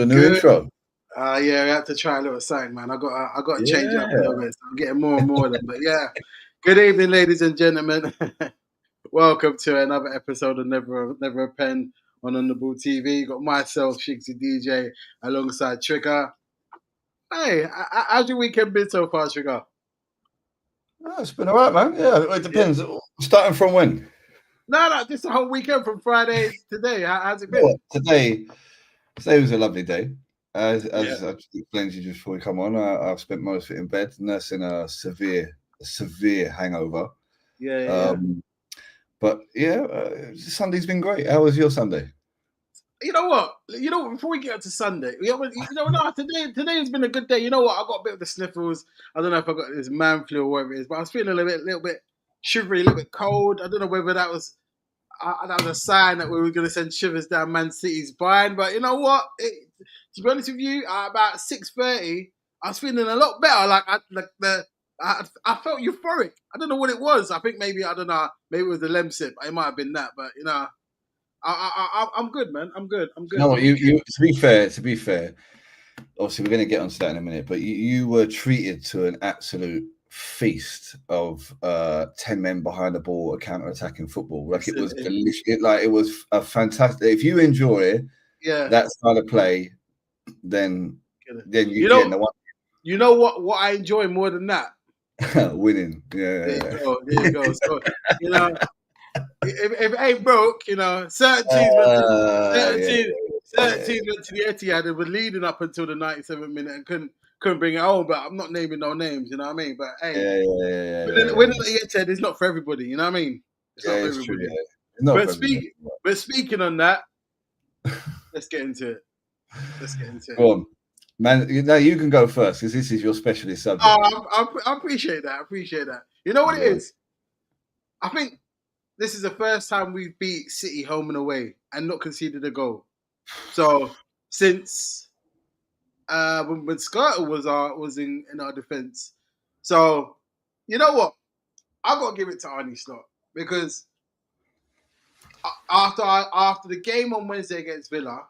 the new intro. Yeah, I had to try a little something, man. I got to change it up a Yeah. little bit. So I'm getting more and more of them. But yeah, good evening, ladies and gentlemen. Welcome to another episode of Never a Pen on Honourable TV. You got myself, Shigsy DJ, alongside Trigger. Hey, how's your weekend been so far, Trigger? Oh, it's been all right, man. Yeah, it depends. Starting from when? No, just the whole weekend from Friday to today. How's it You know been? what? Today was a lovely day. As I just explained to you just before we come on, I've spent most of it in bed, nursing a severe hangover. Yeah. But yeah, Sunday's been great. How was your Sunday? You know what? Before we get to Sunday, today has been a good day. You know what? I got a bit of the sniffles. I don't know if I got this man flu or whatever it is, but I was feeling a little bit shivery, a little bit cold. I don't know whether that was a sign that we were going to send shivers down Man City's spine. But you know what? To be honest with you, about 6:30, I was feeling a lot better. I felt euphoric. I don't know what it was. I think maybe it was the Lemsip. It might have been that, but you know. I'm good, man. I'm good. No, you to be fair, obviously we're going to get onto that in a minute, but you were treated to an absolute feast of 10 men behind the ball, a counter-attacking football. Like it was delicious. It was a fantastic. If you enjoy that style of play, then you get the one. You know what I enjoy more than that? Winning. Yeah. There you go. So, you know, if it ain't broke, you know, certain teams went to the Etihad and were leading up until the 97th minute and couldn't bring it home. But I'm not naming no names, you know what I mean? But hey, winning at the Etihad is not for everybody, you know what I mean? It's not for everybody. True, but speaking on that, let's get into it. Go on. Man, you can go first because this is your specialist subject. I appreciate that. You know what it is? I think this is the first time we've beat City home and away and not conceded a goal. So since when Skirtle was in our defence. So you know what? I've got to give it to Arnie Slot because after the game on Wednesday against Villa,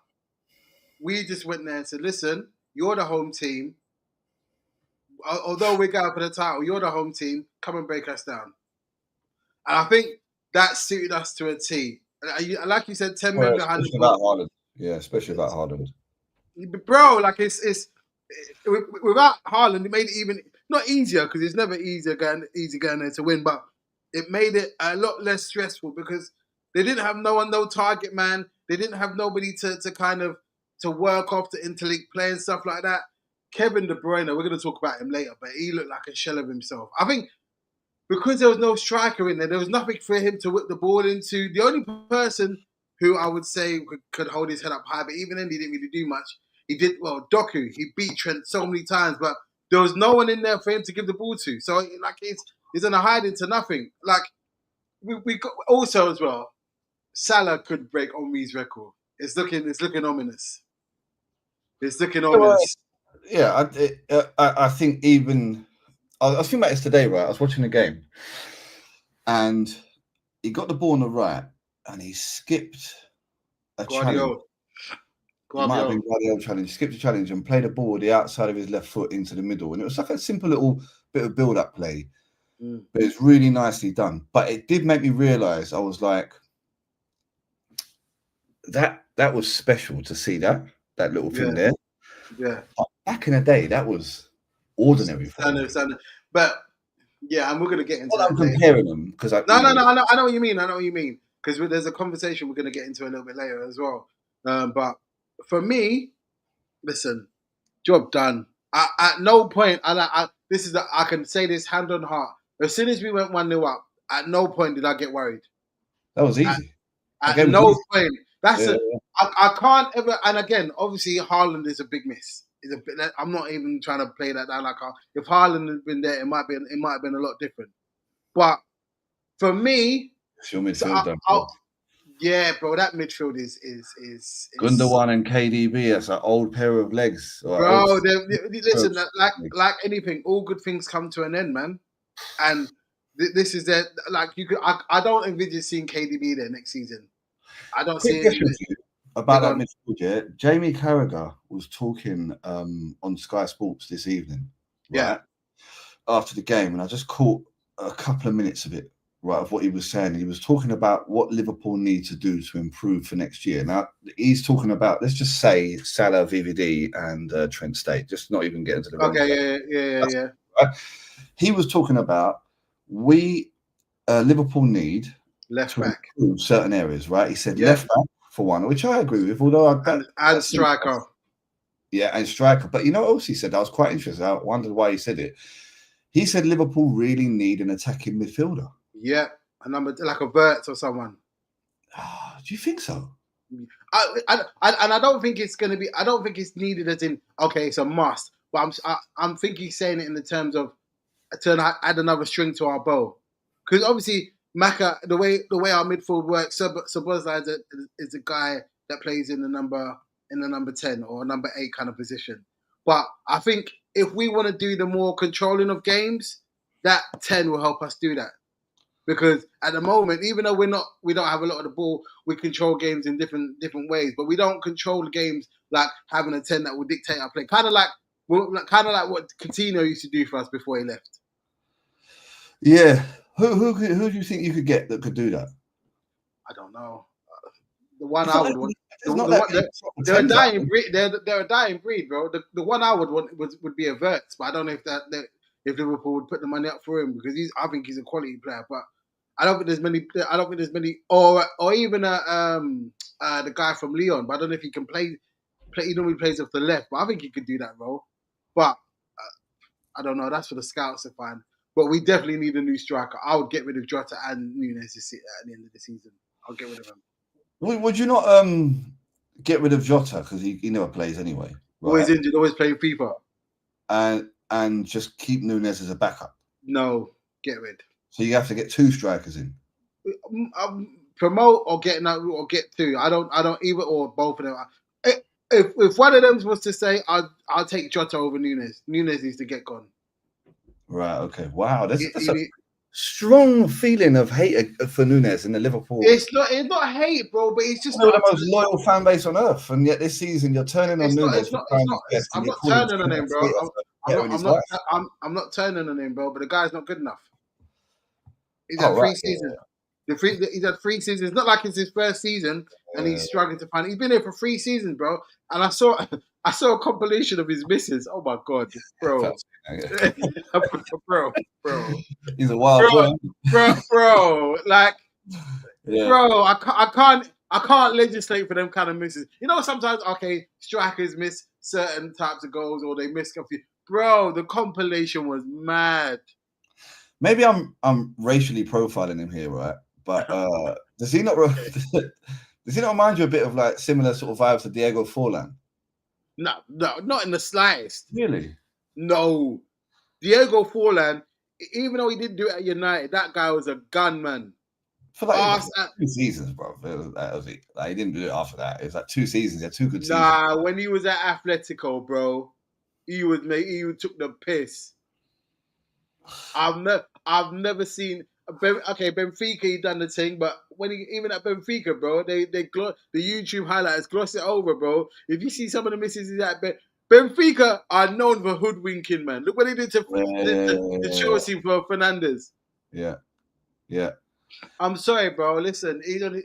we just went there and said, listen, you're the home team. Although we're going for the title, you're the home team. Come and break us down. And I think that suited us to a T. Like you said, 10 men behind the ball. Yeah, especially about Haaland. Bro, like it's without Haaland, it made it even not easier because it's never easy going there to win, but it made it a lot less stressful because they didn't have no target man. They didn't have nobody to work off, to interlink play and stuff like that. Kevin De Bruyne, we're going to talk about him later, but he looked like a shell of himself. I think because there was no striker in there was nothing for him to whip the ball into. The only person who I would say could hold his head up high, but even then he didn't really do much. He did, Doku. He beat Trent so many times, but there was no one in there for him to give the ball to. So, like, he's in a hide into nothing. Like, we got, also as well, Salah could break Henry's record. It's looking ominous. It's looking ominous. Yeah, I think even... I was thinking about this today, right? I was watching the game, and he got the ball on the right, and he skipped a challenge. It might have been Guardiola challenge. He skipped a challenge and played the ball with the outside of his left foot into the middle, and it was like a simple little bit of build-up play, but it's really nicely done. But it did make me realise, I was like, that was special to see that little thing there. Yeah. But back in the day, that was ordinary. But yeah, and we're going to get into that. I'm comparing them because I know what you mean. Because there's a conversation we're going to get into a little bit later as well. But for me, listen, job done. At no point, I can say this hand on heart. As soon as we went 1-0 up, at no point did I get worried. That was easy. At no point. I can't ever. And again, obviously, Haaland is a big miss. I'm not even trying to play that down. Like, if Haaland had been there, it might have been a lot different. But for me, it's your midfield. Yeah, bro, that midfield is Gundogan and KDB. That's an old pair of legs. Bro, listen, like anything, all good things come to an end, man. And this is I don't envisage seeing KDB there next season. I don't see it. about that midfield, yeah. Jamie Carragher was talking on Sky Sports this evening, right? After the game, and I just caught a couple of minutes of it, right, of what he was saying. He was talking about what Liverpool need to do to improve for next year. Now, he's talking about, let's just say, Salah, VVD, and Trent State, just not even get into the wrong. Okay, yeah. Right? He was talking about Liverpool need Left to back, improve certain areas, right? He said left back for one, which I agree with, although and striker. Yeah, and striker. But you know what else he said? I was quite interested. I wondered why he said it. He said Liverpool really need an attacking midfielder. Yeah, a number like a Verts or someone. Do you think so? And I don't think it's going to be. I don't think it's needed as in okay, it's a must. But I'm thinking saying it in the terms of to add another string to our bow, because obviously Maka, the way our midfield works, Szoboszlai is a guy that plays in the number 10 or number 8 kind of position. But I think if we want to do the more controlling of games, that 10 will help us do that. Because at the moment, even though we don't have a lot of the ball, we control games in different ways. But we don't control the games like having a 10 that will dictate our play. Kind of like what Coutinho used to do for us before he left. Yeah. Who do you think you could get that could do that? I don't know. The one I would want. They're a dying breed, bro. The one I would want would be a Verts, but I don't know if Liverpool would put the money up for him because I think he's a quality player, but I don't think there's many. Or even the guy from Lyon, but I don't know if he can play. He normally plays off the left, but I think he could do that role. But I don't know. That's for the scouts to find. But we definitely need a new striker. I would get rid of Jota and Nunes at the end of the season. I'll get rid of him. Would you not get rid of Jota because he never plays anyway? Right? Always injured, always playing FIFA. And just keep Nunes as a backup? No, get rid. So you have to get 2 strikers in. Promote or get 2. I don't either or both of them. If one of them was to say, I'll take Jota over Nunes. Nunes needs to get gone. Right. Okay. Wow. That's a strong feeling of hate for Nunes in the Liverpool. It's not hate, bro, but it's just the most loyal fan base on earth, and yet this season you're turning on Nunes. I'm not turning on him, bro. I'm not turning on him, bro. But the guy's not good enough. He's had 3 seasons. He's had 3 seasons. It's not like it's his first season, and he's struggling to find. He's been here for 3 seasons, bro. And I saw a compilation of his misses. Oh my god, bro. bro. He's a wild boy. Bro. Like, bro, I can't legislate for them kind of misses. You know, sometimes strikers miss certain types of goals or they miss a few. Bro, the compilation was mad. Maybe I'm racially profiling him here, right? But does he not remind you a bit of like similar sort of vibes to Diego Forlan? No, not in the slightest. Really? No. Diego Forlan, even though he didn't do it at United, that guy was a gunman. For like 2 seasons, bro. That was it. Like, he didn't do it after that. It was like 2 seasons. He had 2 good seasons. Nah, when he was at Atletico, bro, he took the piss. I've never seen Benfica. He done the thing, but even at Benfica, bro, the YouTube highlights gloss it over, bro. If you see some of the misses he's at Benfica are known for hoodwinking, man. Look what he did to Chelsea for Fernandes. Yeah. I'm sorry, bro. Listen,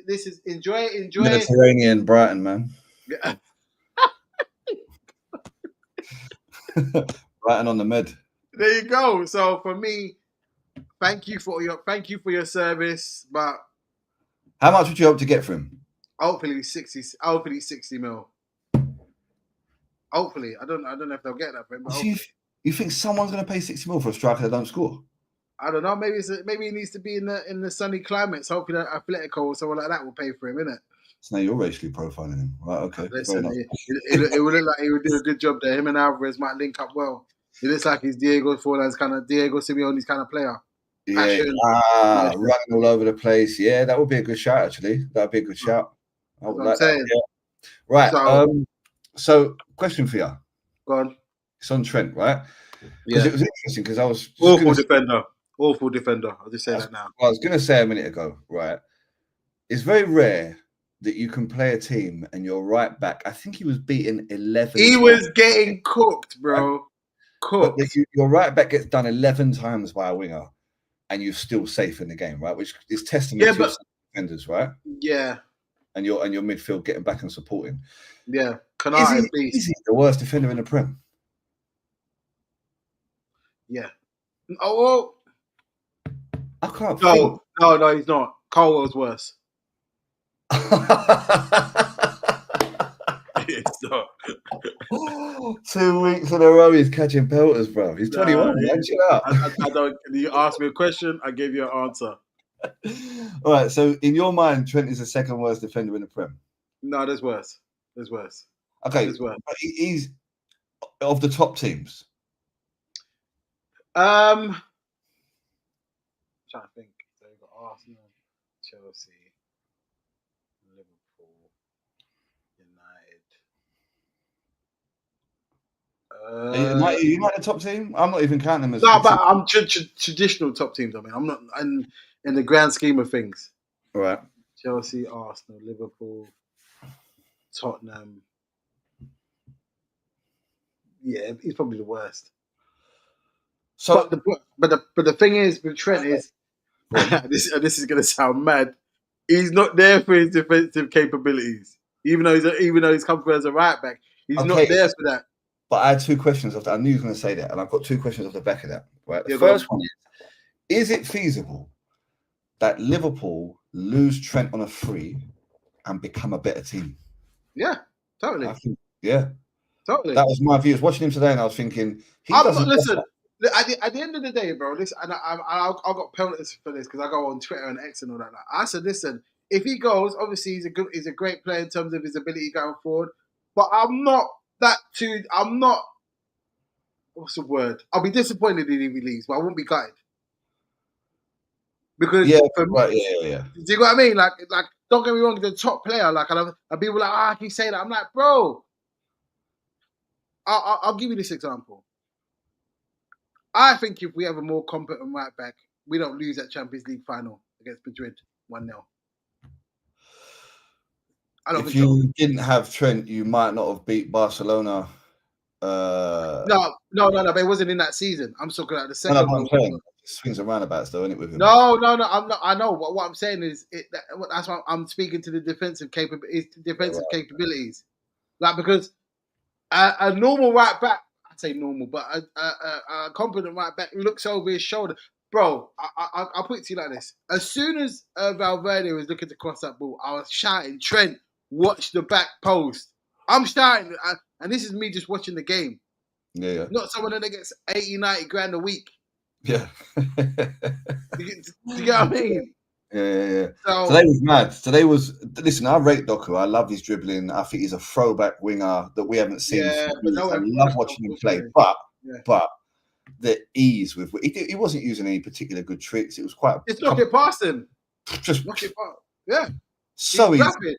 this is enjoy. Mediterranean Brighton, man. Brighton on the med. There you go. So for me, thank you for your service. But how much would you hope to get for him? Hopefully 60 mil. Hopefully, I don't know if they'll get that for him. But you think someone's going to pay 60 mil for a striker that don't score? I don't know. Maybe he needs to be in the sunny climates. Hopefully, that Atletico or someone like that will pay for him, innit? So now you're racially profiling him, right? Okay. Listen, it would look like he would do a good job there. Him and Alvarez might link up well. It looks like he's Diego Forlan's kind of Diego Simeone's kind of player. Running all over the place. Yeah, that would be a good shout. Actually, that would be a good shout. I would like that. Yeah. Right. So, question for you. Go on. It's on Trent, right? Yeah. It was interesting because I was awful defender. I'll just say that now. I was going to say a minute ago, right? It's very rare that you can play a team and you're right back. I think he was beaten 11 He times. was getting cooked, bro. Right? Cooked. But your right back gets done 11 times by a winger and you're still safe in the game, right? Which is testament to your defenders, right? Yeah. And your midfield getting back and supporting. Yeah. Is Canate, he the worst defender in the Prem? Yeah. Oh, I can't think. No, he's not. Colwell's worse. It's not. 2 weeks in a row he's catching pelters, bro. He's 21, man. Chill out. I don't. You asked me a question, I gave you an answer. All right, so in your mind, Trent is the second worst defender in the Prem? No, there's worse. There's worse. Okay, there's worse. But he's of the top teams. Trying to think. So you've got Arsenal, Chelsea, Liverpool, United. Are you not the top team? I'm not even counting them as. No, but I'm traditional top teams. I mean, I'm not in the grand scheme of things. All right. Chelsea, Arsenal, Liverpool, Tottenham. Yeah, he's probably the worst. So, but the thing is with Trent is this is gonna sound mad. He's not there for his defensive capabilities, even though he's come through as a right back. He's not there for that. But I had two questions. I knew you were going to say that, and I've got two questions off the back of that. Right. The first one is it feasible that Liverpool lose Trent on a free and become a better team? Yeah, totally. Yeah, totally. That was my view. I was watching him today, and I was thinking, listen. At the end of the day, bro, I got penalties for this because I go on Twitter and X and all that. I said, listen, if he goes, obviously he's a great player in terms of his ability going forward, but I'm not. What's the word? I'll be disappointed if he leaves, but I won't be gutted. Because yeah. Do you know what I mean? Like, don't get me wrong, he's a top player. Like, and people like, I can say that. I'm like, bro. I'll give you this example. I think if we have a more competent right back, we don't lose that Champions League final against Madrid 1-0. If you didn't have Trent, you might not have beat Barcelona. No, but it wasn't in that season. I'm talking about the second one. Swings and roundabouts, though, isn't it? With him? No. I'm not. I know. What I'm saying is, that's why I'm speaking to the defensive capabilities. Like, because a normal right back, I'd say normal, but a competent right back looks over his shoulder. Bro, I'll put it to you like this. As soon as Valverde was looking to cross that ball, I was shouting, Trent, watch the back post. I'm shouting, and this is me just watching the game. Yeah. Not someone that gets 80, 90 grand a week. Yeah. Do you get what I mean? Yeah. So today was mad. Listen, I rate Doku. I love his dribbling. I think he's a throwback winger that we haven't seen. I love watching him play. But the ease with he wasn't using any particular good tricks. It was quite. Just knock it past him. Just knock it past. Yeah. So easy. Rapid.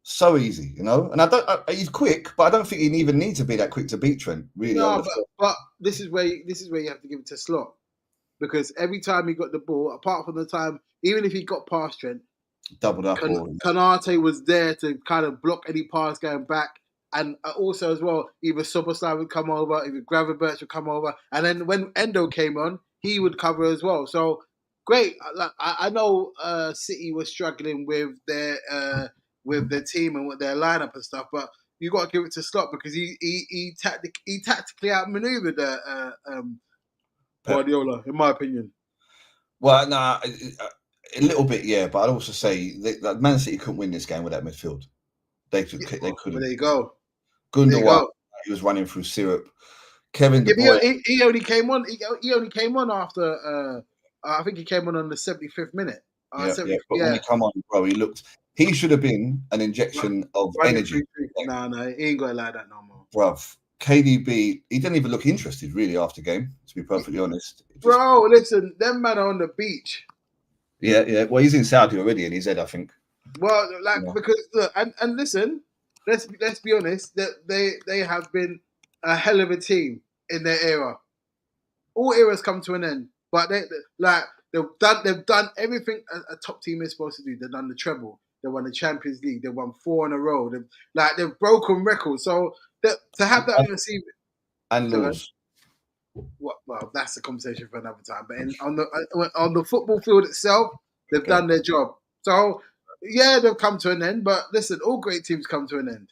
So easy, you know. And he's quick, but I don't think he even needs to be that quick to beat Trent. Really. No, but this is where you have to give it to Slot, because every time he got the ball, apart from the time, even if he got past Trent, doubled up. Canate was there to kind of block any pass going back. And also as well, either Superstar would come over, either Gravenberch would come over, and then when Endo came on, he would cover as well. So great. I know City was struggling with their team and with their lineup and stuff, but you got to give it to Slot because he tactically outmaneuvered Guardiola, in my opinion. Well, a little bit, yeah, but I'd also say that Man City couldn't win this game with that midfield. They couldn't. Well, there you go. Gundogan, he was running through syrup. Kevin De Bruyne. He only came on. He only came on after. I think he came on the 75th minute. But when he come on, bro, he should have been an injection of energy. No, he ain't got it like that no more. Bruv, KDB, he didn't even look interested really after game, to be perfectly honest. Bro, listen, them man are on the beach. Yeah. Well, he's in Saudi already in his head, I think. Well, because look, and listen, let's be honest, that they have been a hell of a team in their era. All eras come to an end, but they've done everything a top team is supposed to do. They've done the treble. They won the Champions League. They won 4 in a row. They've broken records. So to have that on your CV and laws. Well, that's a conversation for another time. But on the football field itself, they've done their job. So yeah, they've come to an end. But listen, all great teams come to an end.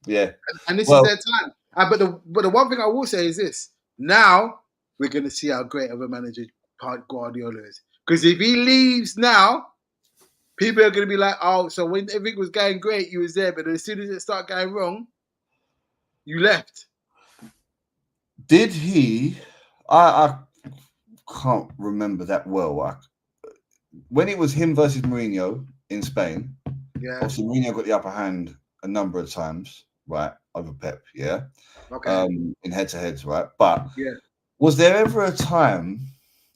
Yeah. And this is their time. But the one thing I will say is this: now we're going to see how great of a manager Guardiola is. Because if he leaves now, people are going to be like, "Oh, so when everything was going great, you was there, but as soon as it started going wrong, you left." Did he? I can't remember that well. When it was him versus Mourinho in Spain, obviously Mourinho got the upper hand a number of times, right, over Pep, okay, in head-to-heads, right? But was there ever a time?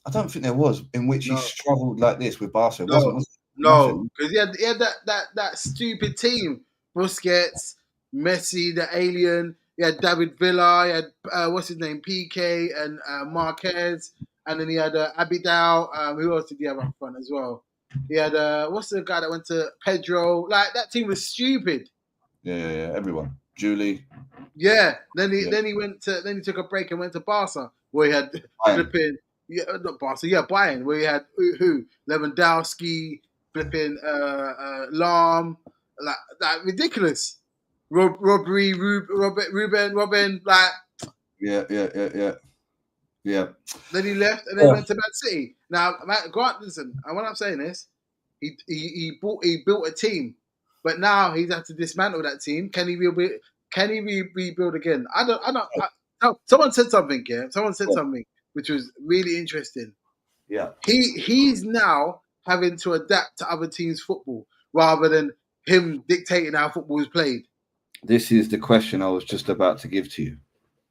I don't think there was in which he struggled like this with Barca. It wasn't. No, because he had that stupid team: Busquets, Messi, the alien. He had David Villa. He had what's his name, PK, and Marquez, and then he had Abidal. Who else did he have up front as well? He had what's the guy that went to Pedro? Like that team was stupid. Yeah. Everyone, Julie. Yeah. Then he took a break and went to Barca, where he had flipping. Yeah, not Barca. Yeah, Bayern, where he had who Lewandowski, flipping Lam, like ridiculous. Robbery, Ruben, like. Yeah. Then he left and then went to Man City. Now, Grant, listen, and what I'm saying is, he built a team, but now he's had to dismantle that team. Can he rebuild? Can he rebuild again? I don't. Someone said something. Yeah, someone said something which was really interesting. Yeah, he's now having to adapt to other teams' football rather than him dictating how football is played. This is the question I was just about to give to you,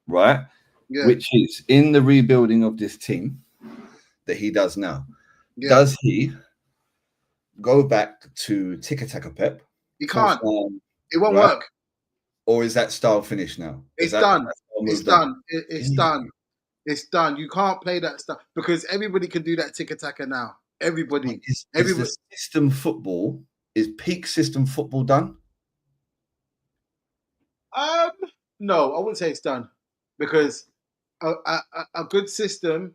right? Yeah. Which is in the rebuilding of this team that he does now. Yeah. Does he go back to Tiki-Taka Pep? He can't. It won't work. Or is that style finished now? It's done. It's done. It's done. It's done. You can't play that stuff because everybody can do that tiki-taka now. Everybody. Is the system football, is peak system football done? No, I wouldn't say it's done because a good system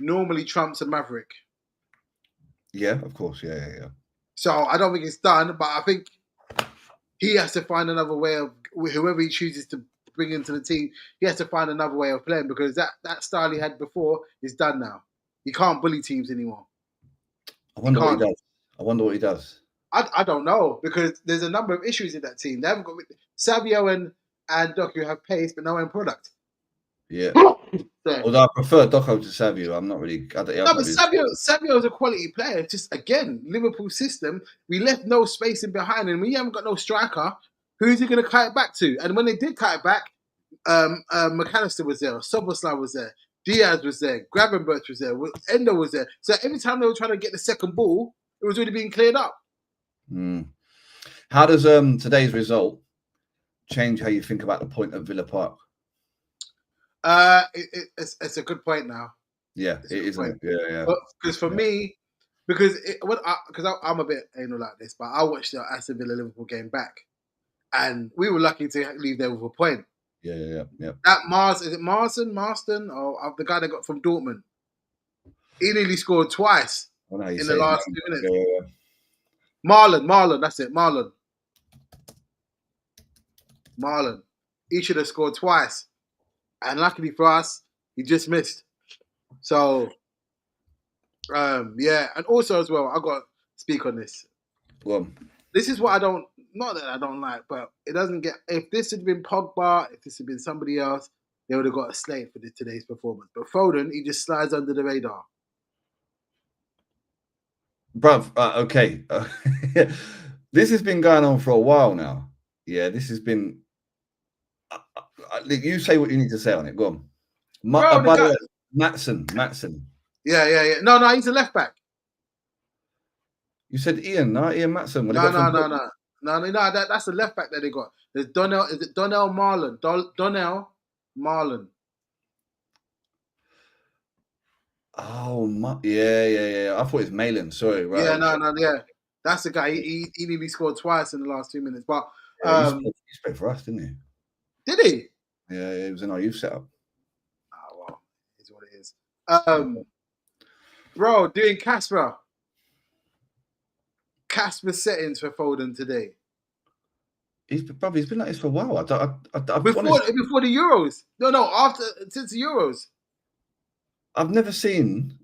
normally trumps a maverick. Yeah, of course. Yeah. So I don't think it's done, but I think he has to find another way of whoever he chooses to bring into the team. He has to find another way of playing because that style he had before is done now. He can't bully teams anymore. I wonder what he does. I don't know because there's a number of issues in that team. They haven't got Savio and Doku have pace, but no end product. Yeah. Although I prefer Doku to Savio, I'm not really. But Savio is a quality player. It's just again, Liverpool system. We left no space in behind, and we haven't got no striker. Who's he going to cut it back to? And when they did cut it back, McAllister was there, Soboslai was there, Diaz was there, Gravenberch was there, Endo was there. So every time they were trying to get the second ball, it was already being cleared up. How does today's result change how you think about the point at Villa Park? It's a good point now. Yeah, it is. Yeah. Because for me, because I'm a bit anal like this, but I watched the Aston Villa Liverpool game back, and we were lucky to leave there with a point. Yeah. That is it Marston or the guy they got from Dortmund? He nearly scored twice in the last 2 minutes. Yeah. Marlon, that's it, Marlon. He should have scored twice. And luckily for us, he just missed. So, yeah. And also as well, I got to speak on this. Well, this is what not that I don't like, but it doesn't get, if this had been Pogba, if this had been somebody else, they would have got a slate for today's performance. But Foden, he just slides under the radar. Bruv, okay. This has been going on for a while now. Yeah, this has been... you say what you need to say on it. Go on. By the way, Maatsen. Yeah. No, he's a left back. You said Ian Maatsen. No. That's the left back that they got. There's Donnell. Is it Donnell Marlon? Donnell Marlon. Oh, yeah. I thought it was Malin. Sorry, right? Yeah, no, yeah. That's the guy. He nearly scored twice in the last 2 minutes. But He played for us, didn't he? did he? Yeah, it was in our youth setup. Oh well, it's what it is. Bro, doing Casper settings for Foden today. He's been like this for a while. Before the Euros. No, since the Euros. I've never seen.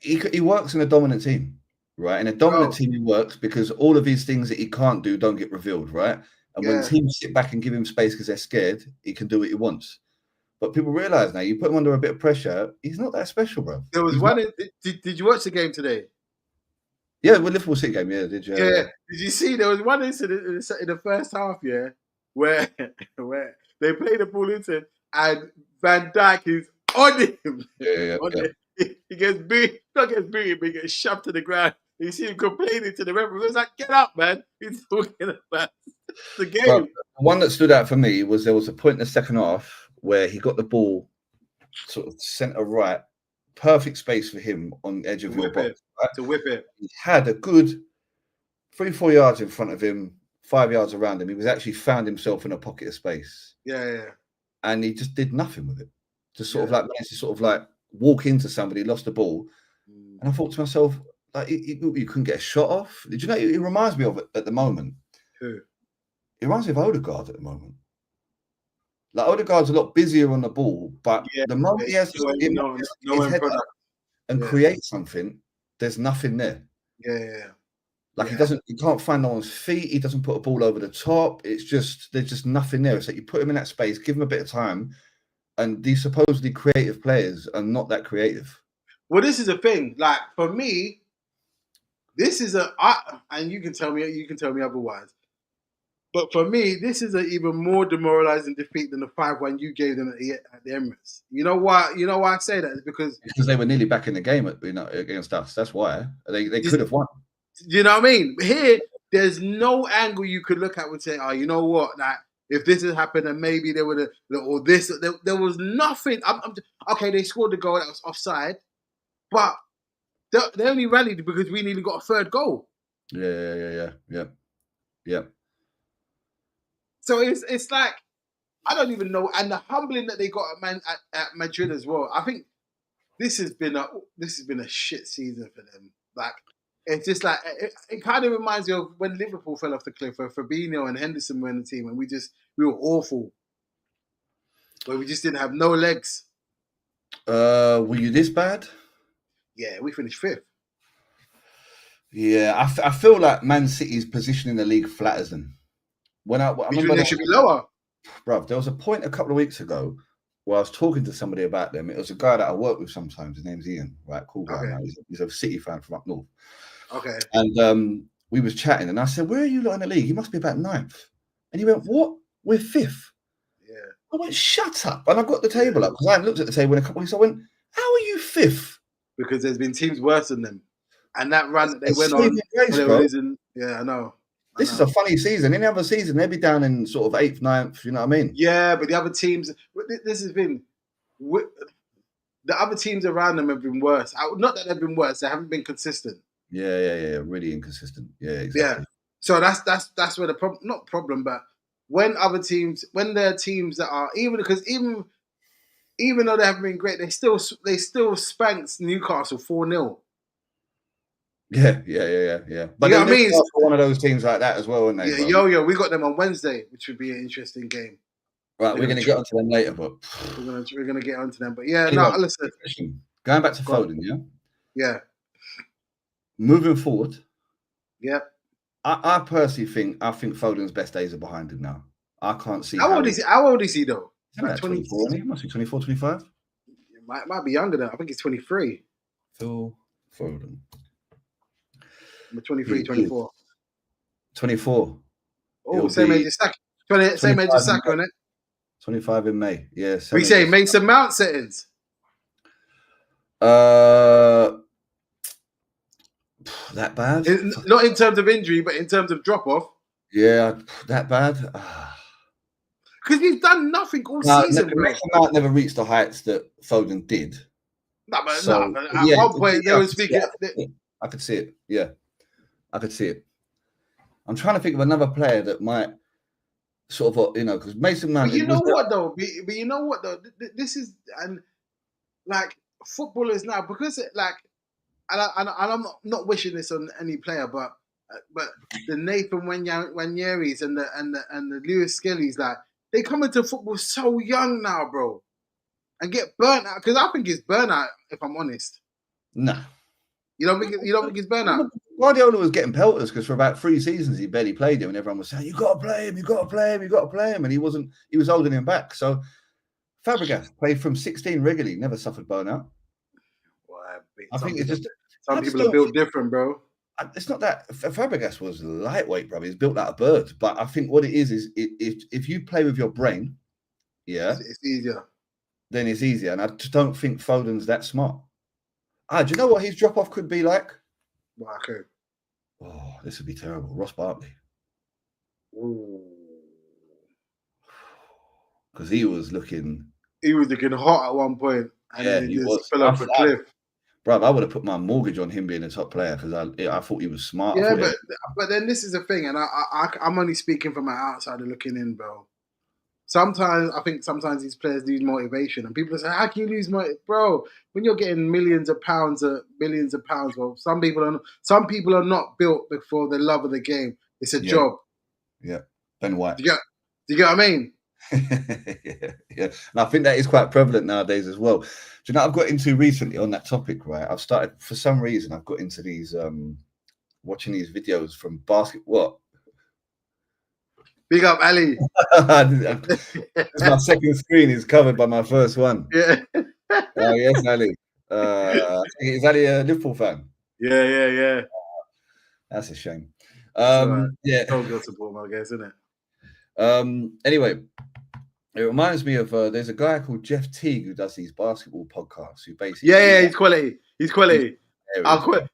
He works in a dominant team, right? In a dominant team, he works because all of these things that he can't do don't get revealed, right? And when teams sit back and give him space because they're scared, he can do what he wants. But people realize now, you put him under a bit of pressure, he's not that special, bro. There was one. Did you watch the game today? Yeah, with Liverpool City game, yeah. Did you? Yeah. Did you see there was one incident in the first half, yeah, where they played the ball into and Van Dijk is on him. Yeah. He gets beat, not gets beaten, but he gets shoved to the ground. You see him complaining to the referee. He's like, "Get up, man!" He's talking about the game. But the one that stood out for me was there was a point in the second half where he got the ball sort of centre right, perfect space for him on the edge of your box. Right? To whip it. He had a good 3-4 yards in front of him, 5 yards around him. He was actually found himself in a pocket of space. Yeah. And he just did nothing with it. Just sort of managed to sort of like walk into somebody, lost the ball. And I thought to myself, like, you couldn't get a shot off. Did you know he reminds me of it at the moment? Who? He reminds me of Odegaard at the moment. Like Odegaard's a lot busier on the ball, but the moment he has to create something, there's nothing there. Yeah. Like he can't find no one's feet. He doesn't put a ball over the top. It's just there's just nothing there. It's like you put him in that space, give him a bit of time, and these supposedly creative players are not that creative. Well, this is a thing. Like for me, this is and you can tell me otherwise. But for me, this is an even more demoralizing defeat than the 5-1 you gave them at the Emirates. You know why? You know why I say that? It's because they were nearly back in the game against us. That's why they could have won. You know what I mean? Here, there's no angle you could look at and say, "Oh, you know what? Like if this had happened, then maybe they would have." Or this, there was nothing. Okay, they scored the goal that was offside, but they only rallied because we nearly got a third goal. Yeah. So it's like I don't even know, and the humbling that they got at Madrid as well. I think this has been a shit season for them. Like it's just like it kind of reminds me of when Liverpool fell off the cliff, where Fabinho and Henderson were in the team, and we were awful, where we just didn't have no legs. Were you this bad? Yeah, we finished 5th. Yeah, I feel like Man City's position in the league flatters them. I remember they should be lower. Bruv, there was a point a couple of weeks ago where I was talking to somebody about them. It was a guy that I work with sometimes. His name's Ian, right? Cool guy. Okay. He's a City fan from up north. Okay. And we was chatting, and I said, "Where are you lot in the league? You must be about 9th." And he went, "What? We're 5th." Yeah. I went, "Shut up!" And I got the table up because I hadn't looked at the table in a couple of weeks. I went, "How are you 5th?" Because there's been teams worse than them, and that run that they went on. Yeah, I know. This is a funny season. Any other season, they'd be down in sort of 8th, 9th, you know what I mean? Yeah, but the other teams, this has been, the other teams around them have been worse. Not that they've been worse, they haven't been consistent. Yeah. Really inconsistent. Yeah, exactly. Yeah. So that's where the problem, not problem, but when there are teams that are, even though they haven't been great, they still spanked Newcastle 4-0. Yeah. But you know what I mean? One of those teams like that as well, aren't they? Yeah, we got them on Wednesday, which would be an interesting game. Right, we're going to get onto them later, but we're going to get onto them. But yeah, listen. Going back to Foden, yeah? Yeah. Moving forward. Yeah. I personally think Foden's best days are behind him now. I can't see How old is he though? Like 24, he must be 24, 25. Might be younger than I think he's 23. Phil Foden. 23, 24. 24. Oh, same age as Saka. Same age as Saka, isn't it? 25 in May. Yeah. We say Mason Mount settings. That bad? Not in terms of injury, but in terms of drop off. Yeah, that bad. Because we've done nothing all season. Mason Mount never reached the heights that Foden did. At one point they were speaking. I could see it. Yeah. I could see it. I'm trying to think of another player that might sort of, because Mason Mount. But you know what though? But you know what though? This is and like footballers now because I'm not wishing this on any player, but the Nathan Wanyeris and the Lewis Skellys, like they come into football so young now, bro, and get burnt out because I think it's burnout. If I'm honest, Nah. You don't think it's burnout? Guardiola was getting pelters because for about 3 seasons he barely played him, and everyone was saying, "You got to play him, you got to play him, you got to play him," and he wasn't. He was holding him back. So Fabregas played from 16 regularly, never suffered burnout. Well, I think it's just some people are built different, bro. It's not that Fabregas was lightweight, bro. He's built like a bird. But I think what it is if you play with your brain, yeah, it's easier. Then it's easier. And I just don't think Foden's that smart. Do you know what his drop off could be like? Well, okay. Oh, this would be terrible. Ross Barkley. Because he was looking hot at one point, and then he just fell off a cliff. Bro, I would have put my mortgage on him being a top player because I thought he was smart. Yeah, but then this is the thing, and I'm only speaking from my outsider looking in, bro. I think sometimes these players lose motivation, and people say, "How can you lose motivation, bro? When you're getting millions of pounds, billions of pounds, well, some people are not built for the love of the game. It's a job." Yeah, Ben White. Do you get what I mean? yeah, and I think that is quite prevalent nowadays as well. Do you know what I've got into recently on that topic? Right, I've started for some reason. I've got into these watching these videos from basketball. Big up, Ali. My second screen is covered by my first one. Yeah. Oh yes, Ali. Is Ali a Liverpool fan? Yeah. That's a shame. Right. Yeah. Don't go support my guys, isn't it? Anyway, it reminds me of there's a guy called Jeff Teague who does these basketball podcasts. Who basically he's quality. He's quality. I'll quit.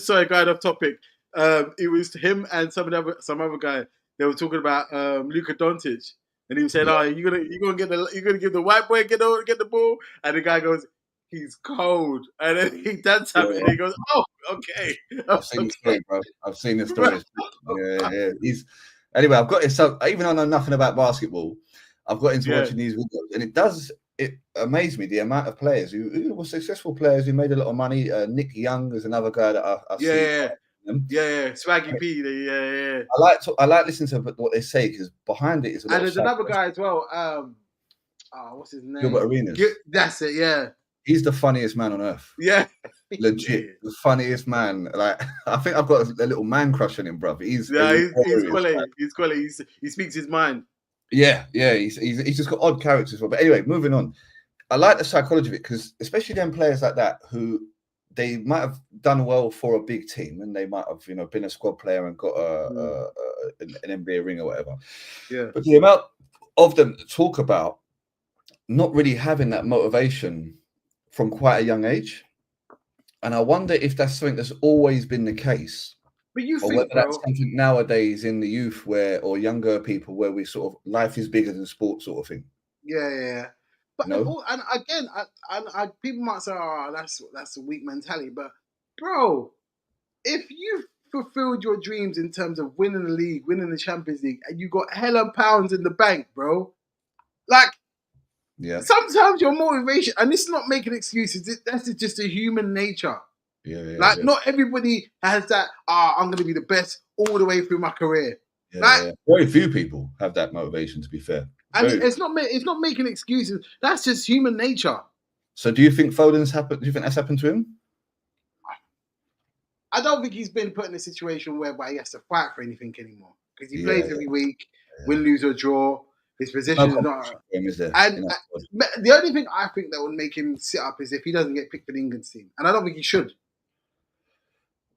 Sorry, going off topic. It was him and some other guy. They were talking about Luka Doncic, and he was saying, "Oh, you're gonna give the white boy get the ball," and the guy goes, "He's cold," and then he does something, and he goes, "Oh, okay." I've seen the story, bro. I've seen the story. Yeah. Anyway, I've got it. So even though I know nothing about basketball, I've got into watching these videos, and it amazed me the amount of players who were successful players who made a lot of money. Nick Young is another guy that I see. Yeah, Swaggy P. Yeah. I like listening to what they say because behind it is a lot. And there's another guy as well. What's his name? Gilbert Arenas. That's it. Yeah. He's the funniest man on earth. Yeah. Legit, the funniest man. Like I think I've got a little man crush on him, bro. He's quality. He's quality. He speaks his mind. Yeah. He's just got odd characters as well. But anyway, moving on. I like the psychology of it because especially them players like that who they might have done well for a big team and they might have been a squad player and got an NBA ring or whatever. Yeah. But the amount of them talk about not really having that motivation from quite a young age, and I wonder if that's something that's always been the case. But you or think, whether that's something nowadays in the youth or younger people where we sort of life is bigger than sport sort of thing. Yeah. But and again, people might say, "Oh, that's a weak mentality." But bro, if you fulfilled your dreams in terms of winning the league, winning the Champions League, and you got hella pounds in the bank, bro, like, sometimes your motivation, and it's not making excuses. That's just a human nature. Not everybody has that. I'm gonna be the best all the way through my career. Very few people have that motivation, to be fair. And it's not making excuses. That's just human nature. So, do you think Foden's happened? Do you think that's happened to him? I don't think he's been put in a situation whereby he has to fight for anything anymore because he plays every week, win, lose or draw. His position is not. And the only thing I think that would make him sit up is if he doesn't get picked for the England team, and I don't think he should.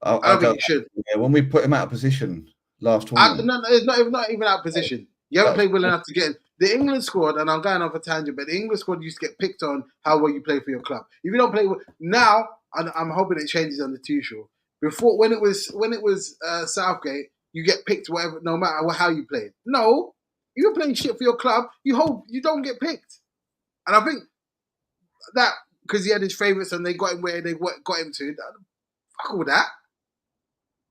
I don't think he should. Yeah, when we put him out of position last tournament, no, it's not even out of position. You haven't played well enough to get in. The England squad, and I'm going off a tangent, but the England squad used to get picked on how well you play for your club. If you don't play well, now, and I'm hoping it changes under Tuchel. Before, when it was Southgate, you get picked whatever, no matter how you played. No, if you're playing shit for your club, you hope you don't get picked. And I think that because he had his favourites and they got him where they got him to, fuck all that.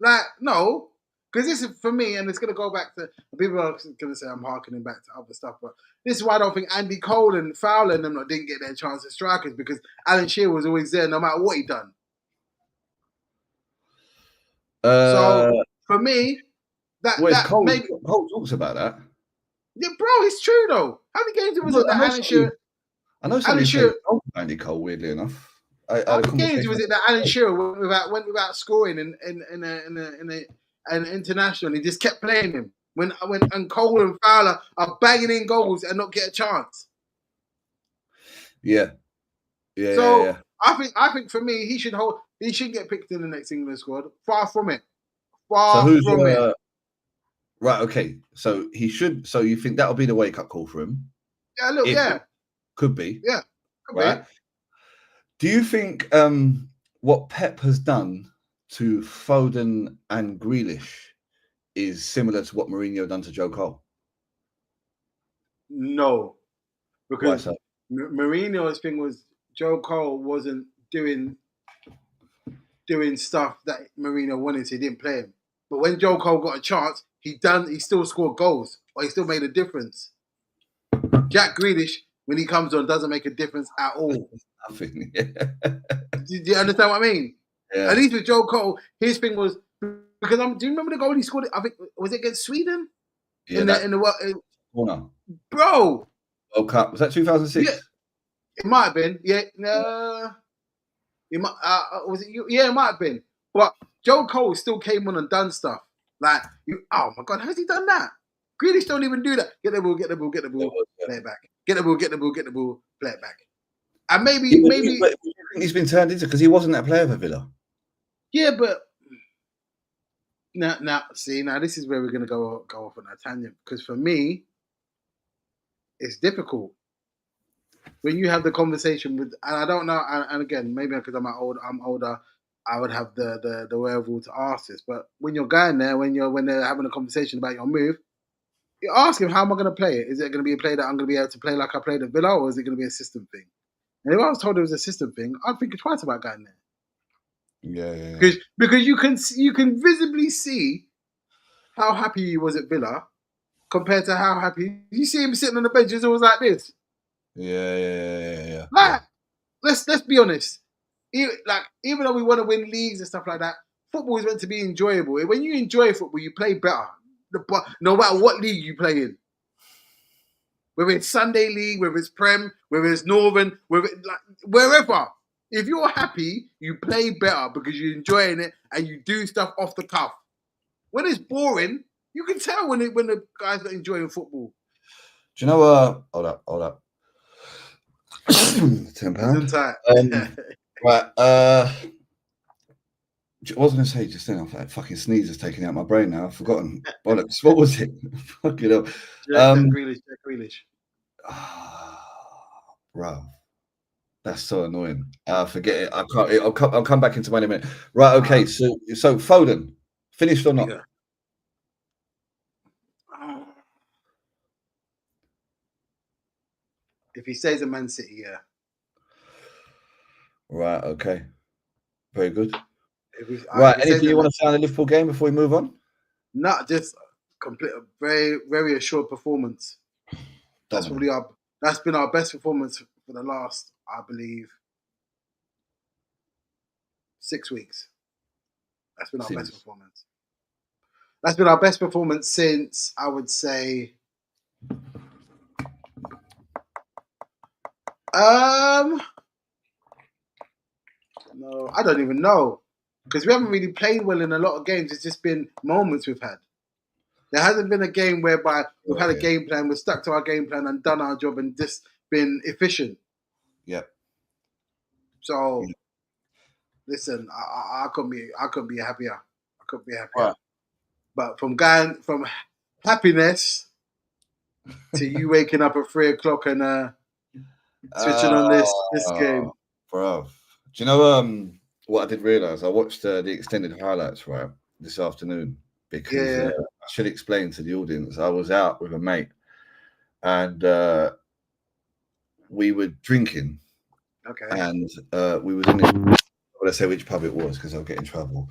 Like, no. Because this is, for me, and it's going to go back to, people are going to say I'm harkening back to other stuff, but this is why I don't think Andy Cole and Fowler and them didn't get their chance as strikers, because Alan Shearer was always there no matter what he done. So, for me, Cole, maybe... Cole talks about that. Yeah, bro, it's true, though. How many games was it that Alan Shearer... I know somebody played Andy Cole, weirdly enough. How many games was it that Alan Shearer went without scoring in an international? He just kept playing him when Cole and Fowler are banging in goals and not get a chance. Yeah. I think for me, he should get picked in the next England squad. Far from it. Far from it. Right. Okay. So he should. So you think that'll be the wake up call for him? Yeah. Look. Could be. Yeah. Could right. Be. Do you think what Pep has done to Foden and Grealish is similar to what Mourinho done to Joe Cole? No, because Why so? Mourinho's thing was Joe Cole wasn't doing stuff that Mourinho wanted, so he didn't play him. But when Joe Cole got a chance, he still scored goals, or he still made a difference. Jack Grealish, when he comes on, doesn't make a difference at all. Nothing. Do you understand what I mean? Yeah. At least with Joe Cole, his thing was, because do you remember the goal he scored? I think, was it against Sweden? Yeah, in the corner. Bro. World Cup. Was that 2006? Yeah, it might have been. Yeah. It might, was it? Yeah, it might have been. But Joe Cole still came on and done stuff. Like, oh my God, how's he done that? Grealish don't even do that. Get the ball, play it back. Get the ball, play it back. And maybe he's been turned into, because he wasn't that player for Villa. Yeah, but now this is where we're gonna go off on a tangent, because for me, it's difficult when you have the conversation with, and I don't know, and again, maybe because I'm older, I would have the wherewithal to ask this. But when you're going there, when they're having a conversation about your move, you ask him, how am I going to play it? Is it going to be a play that I'm going to be able to play like I played at Villa, or is it going to be a system thing? And if I was told it was a system thing, I'd think twice about going there. Yeah. Because you can visibly see how happy he was at Villa compared to how happy you see him sitting on the bench. It's always like this. Yeah. Like, let's be honest. Even though we want to win leagues and stuff like that, football is meant to be enjoyable. When you enjoy football, you play better. No matter what league you play in, whether it's Sunday League, whether it's Prem, whether it's Northern, wherever. If you're happy, you play better because you're enjoying it and you do stuff off the cuff. When it's boring, you can tell when the guys are enjoying football. Do you know? Hold up. £10. Right. I was going to say just then, I thought fucking sneeze is taking out my brain now. I've forgotten. What was it? Fucking hell. Jack Grealish. Bro, that's so annoying. Forget it. I can't. I'll come back into mine in a minute. Right. Okay. So Foden, finished or not? Yeah. If he stays at Man City, yeah. Right. Okay. Very good. Right. Anything you want to say on the Liverpool game before we move on? Not just complete, very, very assured performance. That's been our best performance for the last, I believe, 6 weeks. That's been our best performance. That's been our best performance since, I would say, no, I don't even know, because we haven't really played well in a lot of games. It's just been moments we've had. There hasn't been a game whereby we've had a game plan, we've stuck to our game plan and done our job and just been efficient. Yep. So, listen, I couldn't be happier. Right. But from happiness to you waking up at 3:00 and switching on this game. Bro, do you know what I did realise? I watched the extended highlights this afternoon because I should explain to the audience. I was out with a mate and we were drinking. Okay. And we was in. I want to say which pub it was because I'll get in trouble.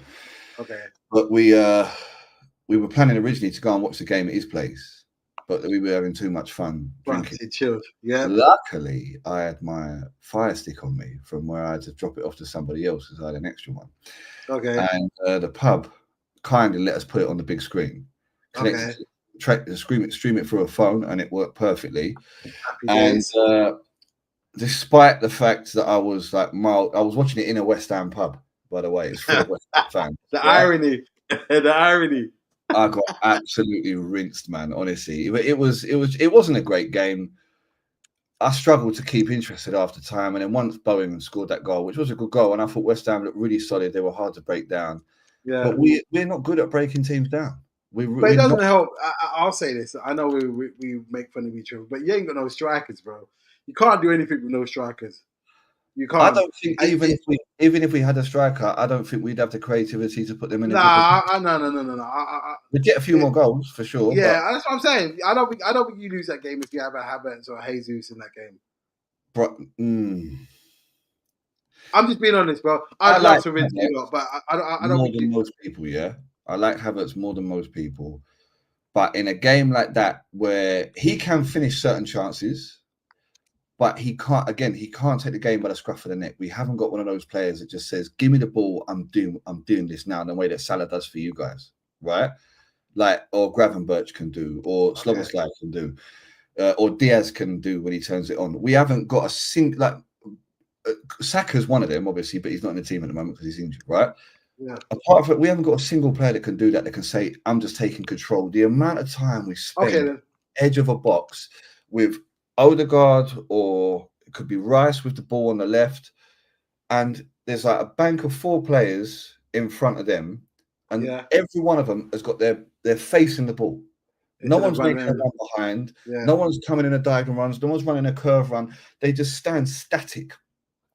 Okay. But we were planning originally to go and watch the game at his place, but we were having too much fun drinking. He chilled. Yeah. Luckily, I had my Fire Stick on me from where I had to drop it off to somebody else because I had an extra one. Okay. And the pub kindly let us put it on the big screen. Connected, stream it through a phone, and it worked perfectly. Happy And days. despite the fact that I was like mild, I was watching it in a West Ham pub. By the way, it's full of West Ham fans. The right? irony. The irony. I got absolutely rinsed, man. Honestly, it wasn't a great game. I struggled to keep interested after time, and then once Bowen scored that goal, which was a good goal, and I thought West Ham looked really solid. They were hard to break down, but we're not good at breaking teams down. But it doesn't help. I'll say this. I know we make fun of each other, but you ain't got no strikers, bro. You can't do anything with no strikers. You can't. I don't think even if we had a striker, I don't think we'd have the creativity to put them in. No. We'd get a few more goals for sure. Yeah, that's what I'm saying. I don't think you lose that game if you have a Havertz or Jesus in that game. But, I'm just being honest, bro. I'd love to rinse you up, but I don't more think than most people. Yeah, I like Havertz more than most people. But in a game like that, where he can finish certain chances, but he can't. Again, he can't take the game by the scruff of the neck. We haven't got one of those players that just says, "Give me the ball. I'm doing this now." In the way that Salah does for you guys, right? Like, or Gravenberch can do, or Sloboslai can do, or Diaz can do when he turns it on. We haven't got a single like. Saka's one of them, obviously, but he's not in the team at the moment because he's injured, right? Yeah. Apart from it, we haven't got a single player that can do that. That can say, "I'm just taking control." The amount of time we spend edge of a box with Odegaard, or it could be Rice with the ball on the left, and there's like a bank of 4 players in front of them, and every one of them has got their face in the ball. No one's making a run behind. Yeah. No one's coming in a diagonal runs. No one's running a curve run. They just stand static.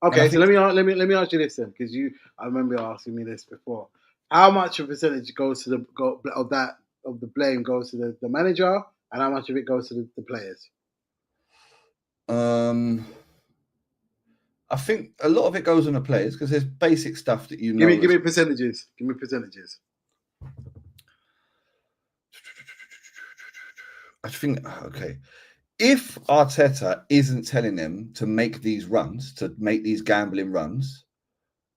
Okay, so let me ask you this then, because I remember you asking me this before. How much of a percentage goes to the blame goes to the manager, and how much of it goes to the players? I think a lot of it goes on the players because there's basic stuff that you know. Give me percentages. Give me percentages. I think if Arteta isn't telling them to make these runs, to make these gambling runs,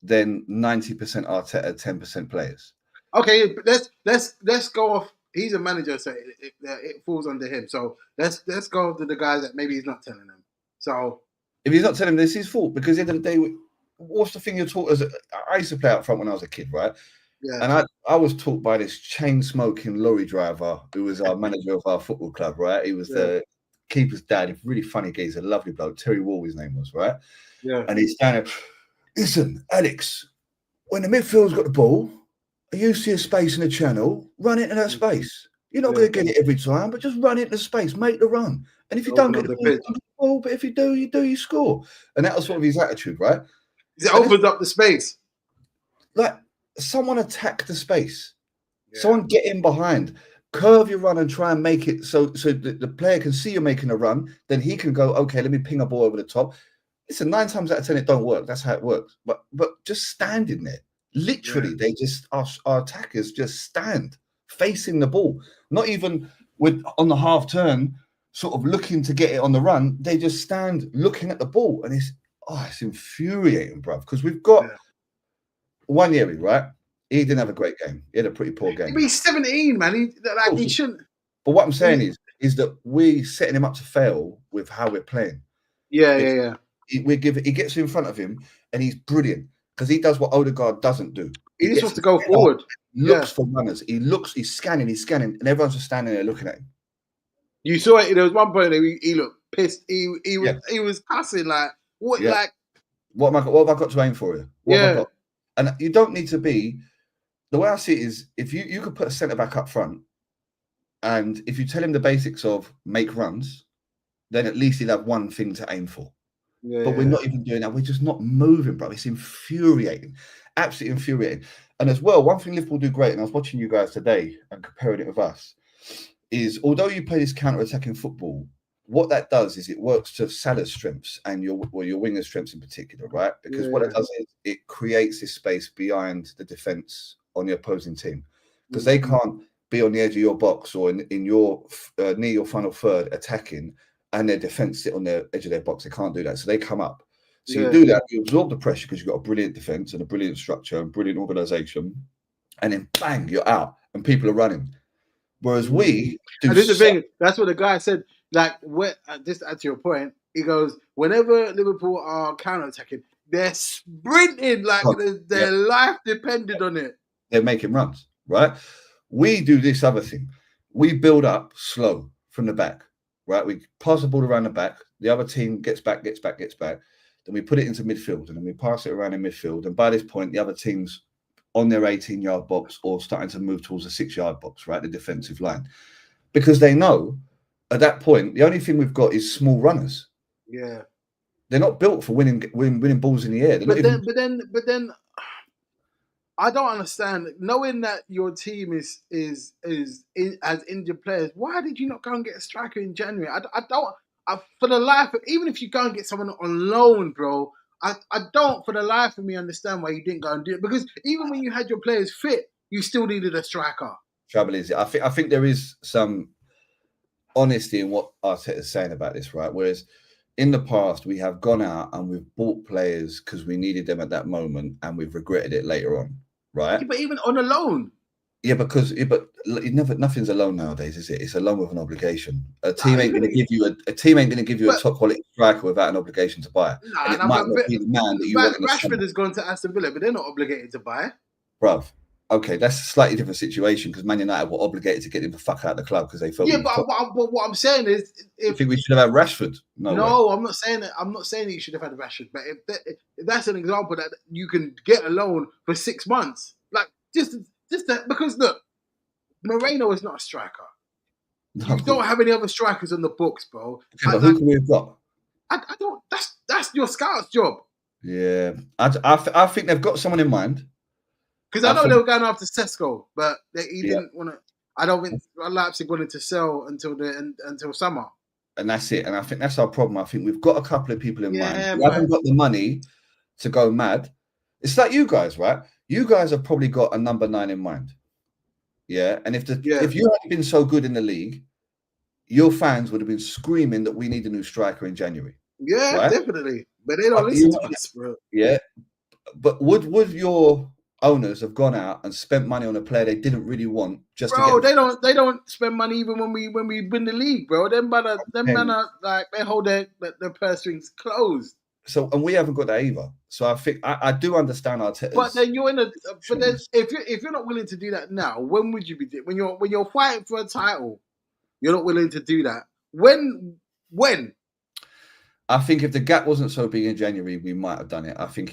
then 90% Arteta, 10% players. Okay, let's go off. He's a manager, so it falls under him. So let's go to the guys that maybe he's not telling them. So if he's not telling them, this is his fault, because at the end of the day, what's the thing you're taught as I used to play out front when I was a kid, right? Yeah. And I was taught by this chain-smoking lorry driver who was our manager of our football club, right? He was the keeper's dad, a really funny geezer, a lovely bloke. Terry Wall, his name was, right? Yeah. And he's standing, "Listen, Alex, when the midfield's got the ball, you see a space in the channel, run into that space. You're not going to get it every time, but just run into space, make the run. And if you don't get the ball, but if you do, you score." And that was sort of his attitude, right? It opens up the space. Like, someone attack the space. Yeah. Someone get in behind. Curve your run and try and make it so the player can see you're making a run. Then he can go, "Okay, let me ping a ball over the top." Listen, 9 times out of 10 it don't work. That's how it works. But just standing there. Literally, they just our attackers just stand facing the ball. Not even on the half turn, sort of looking to get it on the run. They just stand looking at the ball, and it's infuriating, bruv. Because we've got one year, right? He didn't have a great game. He had a pretty poor game. He's 17, man. He shouldn't. But what I'm saying is that we're setting him up to fail with how we're playing. Yeah. He gets in front of him, and he's brilliant because he does what Odegaard doesn't do. He just wants to go forward. Looks for runners. He's scanning, and everyone's just standing there looking at him. You saw it. There was one point he looked pissed. He was cussing like what? Yeah. Like what have I got to aim for here? What have I got? And you don't need to be. The way I see it is, if you could put a centre back up front, and if you tell him the basics of make runs, then at least he'll have one thing to aim for. Yeah, but we're not even doing that. We're just not moving, bro. It's infuriating, absolutely infuriating. And as well, one thing Liverpool do great, and I was watching you guys today and comparing it with us, is although you play this counter-attacking football, what that does is it works to Salah's strengths and your winger's strengths in particular, right? Because what it does is it creates this space behind the defence on the opposing team because they can't be on the edge of your box or in your near your final third attacking and their defense sit on the edge of their box. They can't do that. So they come up. So you do that, you absorb the pressure because you've got a brilliant defense and a brilliant structure and brilliant organization. And then bang, you're out and people are running. Whereas we do. And this is the thing. That's what the guy said. Like, just to your point, he goes, whenever Liverpool are counter-attacking, they're sprinting like their life depended on it. They're making runs, right? We do this other thing. We build up slow from the back, right? We pass the ball around the back. The other team gets back. Then we put it into midfield and then we pass it around in midfield. And by this point, the other team's on their 18-yard box or starting to move towards the 6-yard box, right? The defensive line. Because they know at that point, the only thing we've got is small runners. Yeah. They're not built for winning balls in the air. But then I don't understand. Knowing that your team is has injured players, why did you not go and get a striker in January? I don't for the life of, even if you go and get someone on loan, bro, I don't for the life of me understand why you didn't go and do it. Because even when you had your players fit, you still needed a striker. Trouble is, I think there is some honesty in what Arteta's saying about this, right? Whereas in the past, we have gone out and we've bought players because we needed them at that moment and we've regretted it later on, right? Yeah, but even on a loan. Yeah, but nothing's a loan nowadays, is it? It's a loan with an obligation. A team ain't going to give you a top quality striker without an obligation to buy. And it might not be the man that you want. Rashford has gone to Aston Villa, but they're not obligated to buy. Bruv. Okay, that's a slightly different situation because Man United were obligated to get him the fuck out of the club because they felt. Yeah, but what I'm saying is, you think we should have had Rashford? No, I'm not saying that. I'm not saying that you should have had Rashford, but if that's an example that you can get a loan for 6 months, like just that, because look, Moreno is not a striker. You don't have any other strikers on the books, bro. Okay, but who can we have got? I don't. That's your scout's job. Yeah, I think they've got someone in mind. Because I know they were going after Sesko, but he didn't want to. I don't think Leipzig wanted to sell until summer. And that's it. And I think that's our problem. I think we've got a couple of people in mind. We haven't got the money to go mad. It's like you guys, right? You guys have probably got a number 9 in mind. Yeah. And if you hadn't been so good in the league, your fans would have been screaming that we need a new striker in January. Yeah, right? Definitely. But they don't listen to us, bro. Yeah. But would your owners have gone out and spent money on a player they didn't really want just to get they don't spend money even when we win the league, bro. Them man are like they hold their purse strings closed. So and we haven't got that either. So I think I do understand Arteta's. But then you're in a but then if you're not willing to do that now, when would you be when you're fighting for a title? You're not willing to do that. When? I think if the gap wasn't so big in January, we might have done it. I think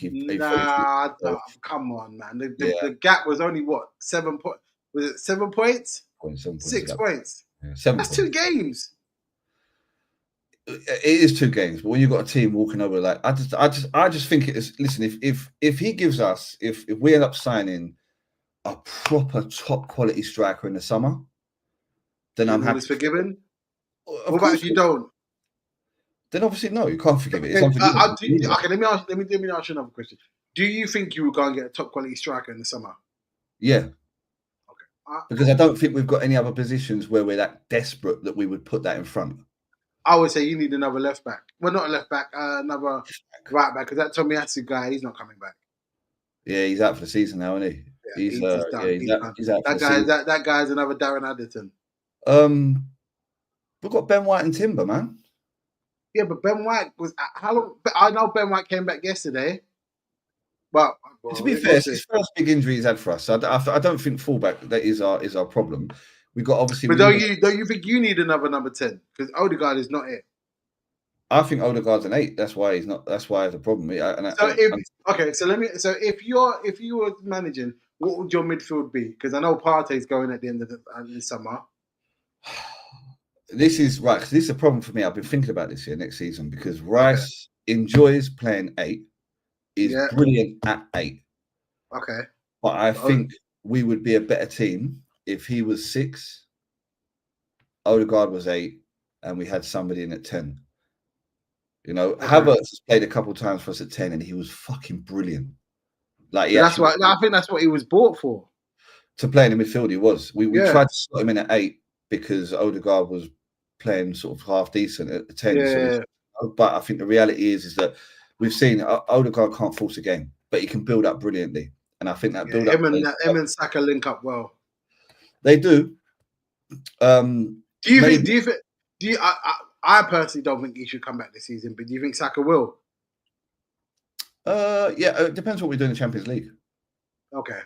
come on, man. The gap was only what 7 points. Was it 7 points? 6 points. Yeah, 7 That's points. 2 games. It is 2 games, but when you've got a team walking over, like I just think it is. Listen, if he gives us, if we end up signing a proper top quality striker in the summer, then I'm happy. Forgiven. What about if you don't? Then obviously no, you can't forgive it. Okay, let me ask you another question. Do you think you will go and get a top quality striker in the summer? Yeah. Okay. Because I don't think we've got any other positions where we're that desperate that we would put that in front. I would say you need another left back. Well, not a left back, another right back. Because that Tomiyasu guy, he's not coming back. Yeah, he's out for the season now, isn't he? Yeah, he's done. He's out. That guy's another Darren Adderton. We've got Ben White and Timber, man. Yeah, but Ben White was how long? I know Ben White came back yesterday, but to be fair, it's his first big injury he's had for us. So I don't think fullback that is our problem. We got obviously. But don't you think you need another number 10 because Odegaard is not it? I think Odegaard's an 8. That's why he's not. That's why I have a problem. So if you were managing, what would your midfield be? Because I know Partey's going at the end of the summer. This is right. Because this is a problem for me. I've been thinking about this here next season because Rice enjoys playing 8. Is brilliant at 8. Okay. But I think we would be a better team if he was 6, Odegaard was 8, and we had somebody in at 10. You know, Havertz has played a couple of times for us at 10, and he was fucking brilliant. Like, I think that's what he was bought for. to play in the midfield. He was. We Yeah. tried to slot him in at 8 because Odegaard was playing sort of half decent at the 10. Yeah. But I think the reality is that we've seen Odegaard can't force a game, but he can build up brilliantly. And I think that build up. Him and Saka link up well. They do. I personally don't think he should come back this season, but do you think Saka will? Yeah, it depends what we do in the Champions League. Okay.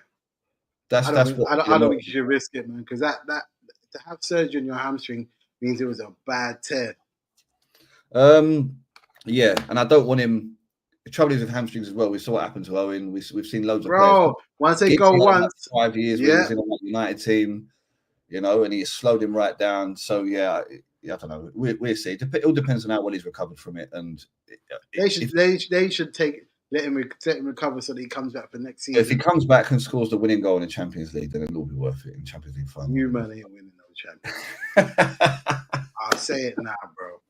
I don't think you should risk it, man, because that to have surgery on your hamstring means it was a bad tear. Yeah, and I don't want him. The trouble is with hamstrings as well. We saw what happened to Owen. We've seen loads of players. Once they go once, 5 years when he was in a United team, and he slowed him right down. So yeah, I don't know. We'll see. It all depends on how well he's recovered from it, and they should let him recover so that he comes back for next season. If he comes back and scores the winning goal in the Champions League, then it'll be worth it in Champions League final. You man ain't winning no Champions League. I'll say it now, bro.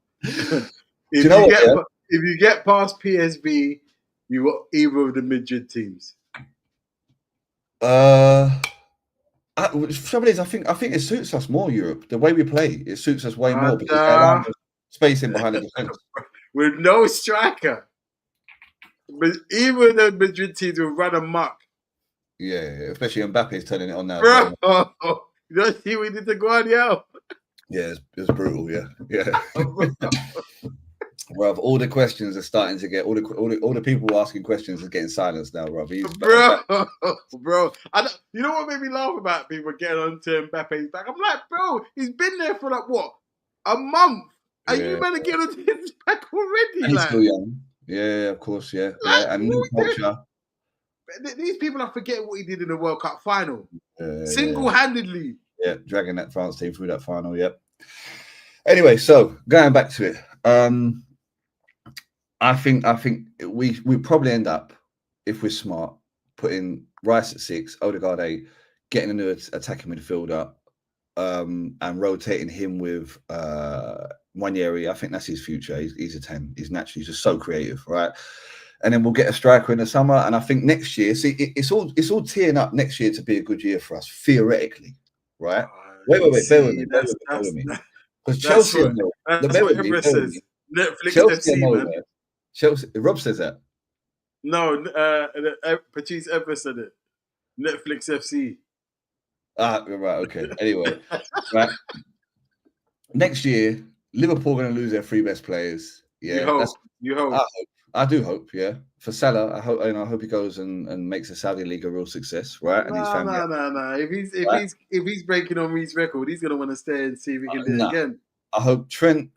If you get past PSV, you got either of the Madrid teams. The trouble is, I think it suits us more, Europe. The way we play, it suits us way more because they allow space in behind the defense. With no striker. But even the Madrid teams will run amok. Yeah, especially Mbappe's turning it on now. Bro, you don't see what he did to Guardiola? Yeah, it's brutal. Yeah. Rob, all the questions are starting to get all the people asking questions are getting silenced now, Rob. Bro. You know what made me laugh about people getting onto Mbappe's back? I'm like, bro, he's been there for like what, a month? Are you going to get onto his back already? And he's still young. Yeah, of course, yeah. And new culture. These people are forgetting what he did in the World Cup final. Single-handedly. Yeah, dragging that France team through that final, yep. Anyway, so going back to it. I think we probably end up, if we're smart, putting Rice at 6, Odegaard 8, getting a new attacking midfielder, and rotating him with Nwaneri. I think that's his future. He's a 10. He's naturally just so creative, right? And then we'll get a striker in the summer. And I think next year, see, it's all teeing up next year to be a good year for us, theoretically, right? Wait, bear with me. Because Chelsea, that's what Emma says. Netflix FC, man. Chelsea, Rob says that. No, Patrice Evans said it. Netflix FC. Right, okay. Anyway, right. Next year, Liverpool are going to lose their 3 best players. Yeah, you hope. I do hope. Yeah, for Salah, I hope he goes and makes the Saudi League a real success, right? And his family. No. If he's breaking on Reed's record, he's going to want to stay and see if he can do it again. I hope Trent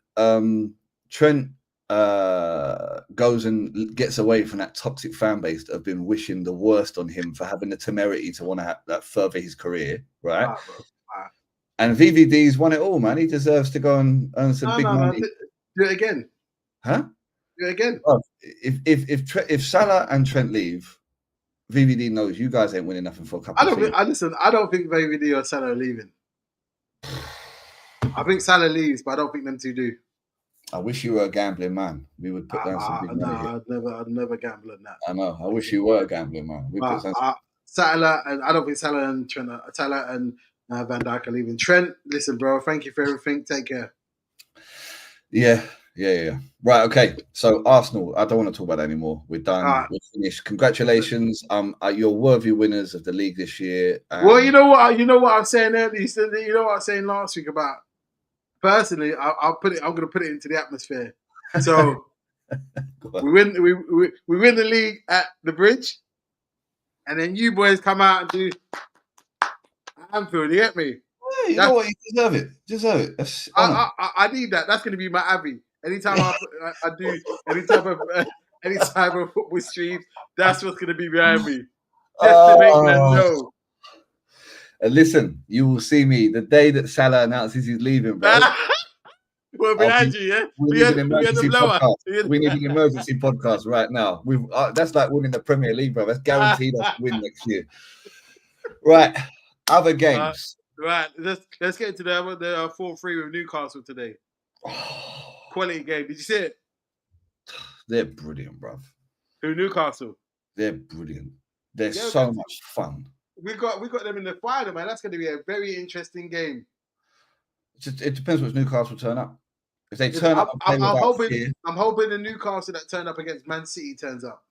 goes and gets away from that toxic fan base that have been wishing the worst on him for having the temerity to want to further his career, right? And VVD's won it all, man. He deserves to go and earn some big money. Do it again. Huh? Do it again. Well, if Salah and Trent leave, VVD knows you guys ain't winning nothing for a couple of seasons. I don't think VVD or Salah are leaving. I think Salah leaves, but I don't think them two do. I wish you were a gambling man. We would put down some big money. I'd never gamble on that. I know. I wish you were a gambling man. Salah, and I don't think Salah and Trent, Salah and Van Dijk are leaving. Trent, listen, bro. Thank you for everything. Take care. Yeah. Right. Okay. So Arsenal. I don't want to talk about that anymore. We're done. We're finished. Congratulations. You're worthy winners of the league this year. Well, you know what I was saying earlier. You know what I was saying last week about. Personally, I'm going to put it into the atmosphere. So we win the league at the Bridge, and then you boys come out and do Anfield. You get me? Yeah, you know what? You deserve it. I need that. That's going to be my Abbey. Anytime I do any type of football stream, that's what's going to be behind me. Just to make them know. And listen, you will see me the day that Salah announces he's leaving, bro. We're behind you, yeah? We need an emergency podcast. We need an emergency podcast right now. That's like winning the Premier League, bro. That's guaranteed us to win next year. Right. Other games. Right. Let's get into the 4-3 with Newcastle today. Quality game. Did you see it? They're brilliant, bro. Who, Newcastle? They're brilliant. They're so much fun. we got them in the final, man. That's going to be a very interesting game. It depends which Newcastle turn up. If they turn up and play without fear, I'm hoping the Newcastle that turned up against Man City turns up.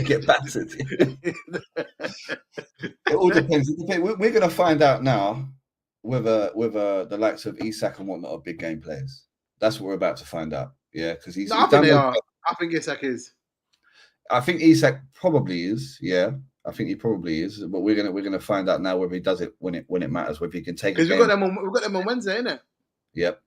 get battered. It all depends. We're going to find out now whether the likes of Isak and whatnot are big game players. That's what we're about to find out. Yeah, because he's I think they are. I think Isak is. I think Isak probably is. Yeah, I think he probably is. But we're gonna find out now whether he does it when it matters. Whether he can take it. Because we've got them on Wednesday, innit? Yep.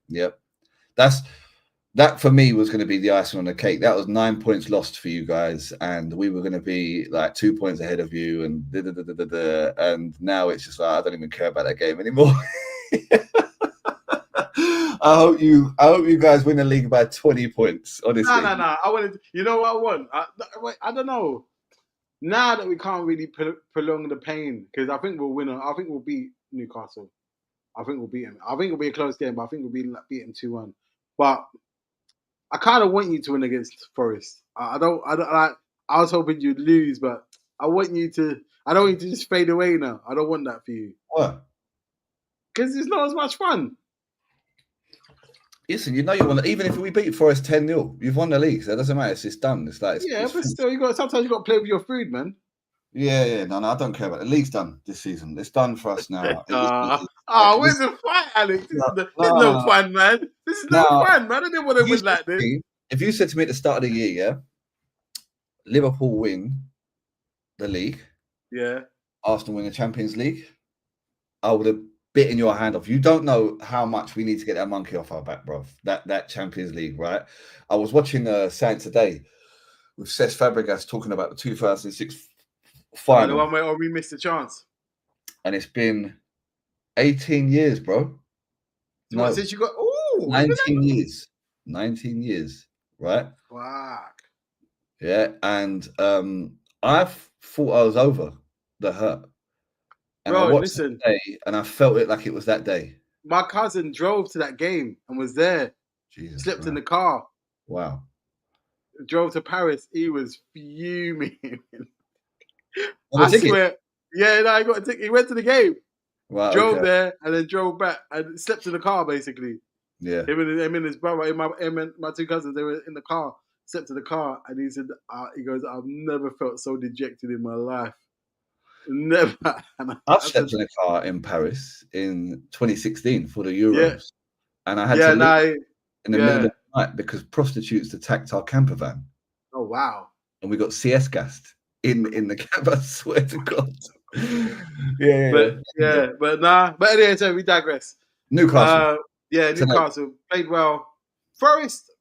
That for me was going to be the icing on the cake. That was 9 points lost for you guys, and we were going to be like 2 points ahead of you, and and now it's just like I don't even care about that game anymore. I hope you guys win the league by 20 points. Honestly, no. I wanted. You know what I want? I don't know. Now that we can't really prolong the pain, because I think we'll win. I think we'll beat Newcastle. I think we'll beat him. I think it'll be a close game, but I think we'll beat him 2-1. But I kind of want you to win against Forest. I don't like. I was hoping you'd lose, but I want you to. I don't want you to just fade away now. I don't want that for you. What? Because it's not as much fun. Listen, you want even if we beat Forest 10-0, you've won the league. So that doesn't matter. It's done. It's like but still, sometimes you got to play with your food, man. Yeah. No, I don't care about it. The league's done this season. It's done for us now. Where's the fun, Alex? This is no fun, man. This is no fun, man. I didn't want to win like this. If you said to me at the start of the year, yeah, Liverpool win the league, yeah, Arsenal win the Champions League, I would have bitten your hand off. You don't know how much we need to get that monkey off our back, bro. That Champions League, right? I was watching Science Today with Cesc Fabregas talking about the 2006 final. The one where we missed a chance. And it's been 18 years, bro. No. Since you got 19 years. 19 years, right? Fuck. Yeah, and I thought I was over the hurt. And bro, I watched listen. That day, and I felt it like it was that day. My cousin drove to that game and was there. Jesus, slept in the car. Wow. Drove to Paris. He was fuming. I swear. Yeah, no, he got a ticket. He went to the game. Wow, drove there and then drove back and slept in the car basically. Yeah. Him and his brother, him and my two cousins, they were in the car, slept in the car, and he said, he goes, I've never felt so dejected in my life. Never. I've slept in a car in Paris in 2016 for the Euros. And I had to leave in the middle of the night because prostitutes attacked our camper van. Oh, wow. And we got CS gassed in the cab, I swear to God. But anyway, so we digress. Newcastle. Newcastle played well. Forest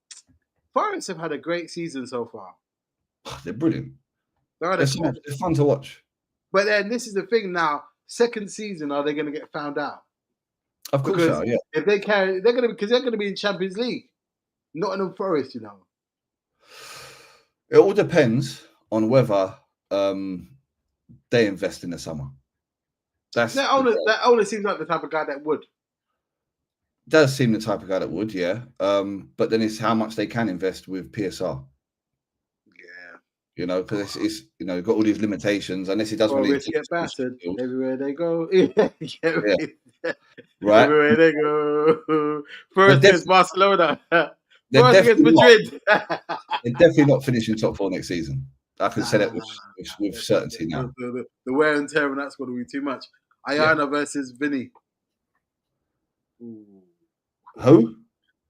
have had a great season so far. They're brilliant. They're fun to watch. But then this is the thing now. Second season, are they going to get found out? Of course, they are, yeah. If they carry, they're going to be in Champions League. Nottingham Forest, you know. It all depends on whether they invest in the summer. That owner seems like the type of guy that would. Does seem the type of guy that would, yeah. But then it's how much they can invest with PSR. Yeah. You know, because it's got all these limitations. Unless he does really get battered everywhere they go. Right. Everywhere they go. First against Barcelona. First against Madrid. They're definitely not finishing top 4 next season. I can say that with certainty now. The wear and tear on that squad will be too much. Ayana versus Vinny. Who?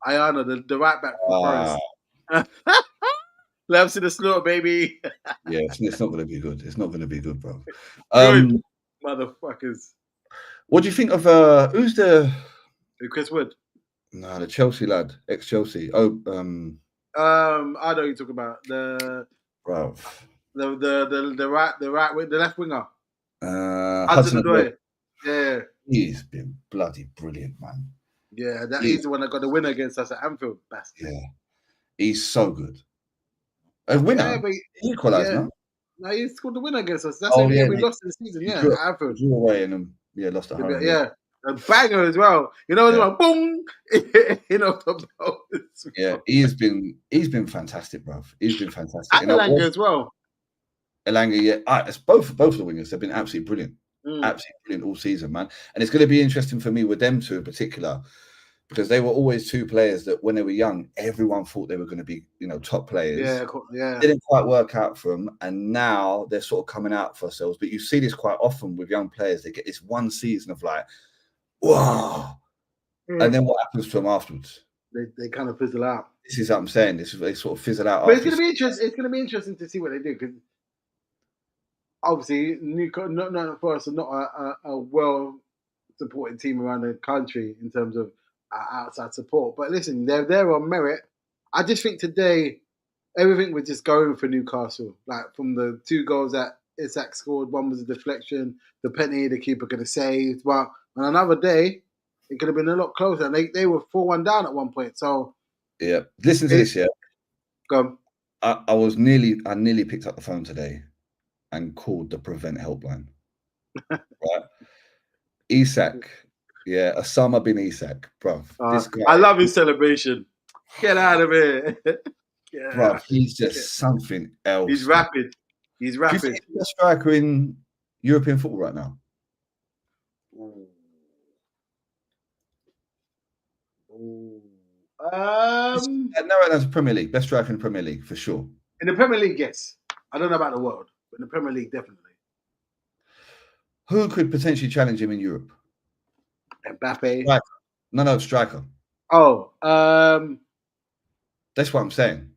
Ayana, the right back from Forest. Left to the slaughter, baby. Yeah, it's not going to be good. It's not going to be good, bro. Good motherfuckers. What do you think of who's the Chris Wood? No, the Chelsea lad, ex-Chelsea. I know what you're talking about. The left winger. Hudson-Odoi. Yeah. He's been bloody brilliant, man. Yeah, he's the one that got the winner against us at Anfield. Bastard. Yeah. He's so good. A winner? Yeah, but he equalised, no? No, he scored the winner against us. That's we lost in the season, at Anfield. Drew away and lost at home. Yeah. A banger as well. You know, like, boom! The yeah, he's been fantastic, bruv. He's been fantastic. Atalanta as well. Elanga, yeah, it's both of the wingers. They've been absolutely brilliant, absolutely brilliant all season, man. And it's going to be interesting for me with them two in particular, because they were always two players that when they were young, everyone thought they were going to be, top players. Yeah. Didn't quite work out for them, and now they're sort of coming out for themselves. But you see this quite often with young players. They get this one season of like, wow, and then what happens to them afterwards? They kind of fizzle out. This is what I'm saying. They sort of fizzle out. But it's going to be interesting. It's going to be interesting to see what they do, because obviously Nottingham Forest are not a well supported team around the country in terms of outside support. But listen, they're there on merit. I just think today everything was just going for Newcastle. Like from the 2 goals that Isak scored, one was a deflection, the penalty the keeper could have saved. But on another day, it could have been a lot closer. And they were 4-1 down at one point. So yeah, listen to this. Yeah, go on. I nearly picked up the phone today and called the Prevent helpline. Right, Isak, yeah, Osama bin Isak, bro. This guy, I love his celebration. Get out of here, bro. He's just something else. He's rapid. He's rapid. Do you think he's the striker in European football right now? No, that's Premier League. Best striker in the Premier League for sure. In the Premier League, yes. I don't know about the world, but in the Premier League, definitely. Who could potentially challenge him in Europe? Mbappe. Striker. No, striker. Oh, that's what I'm saying.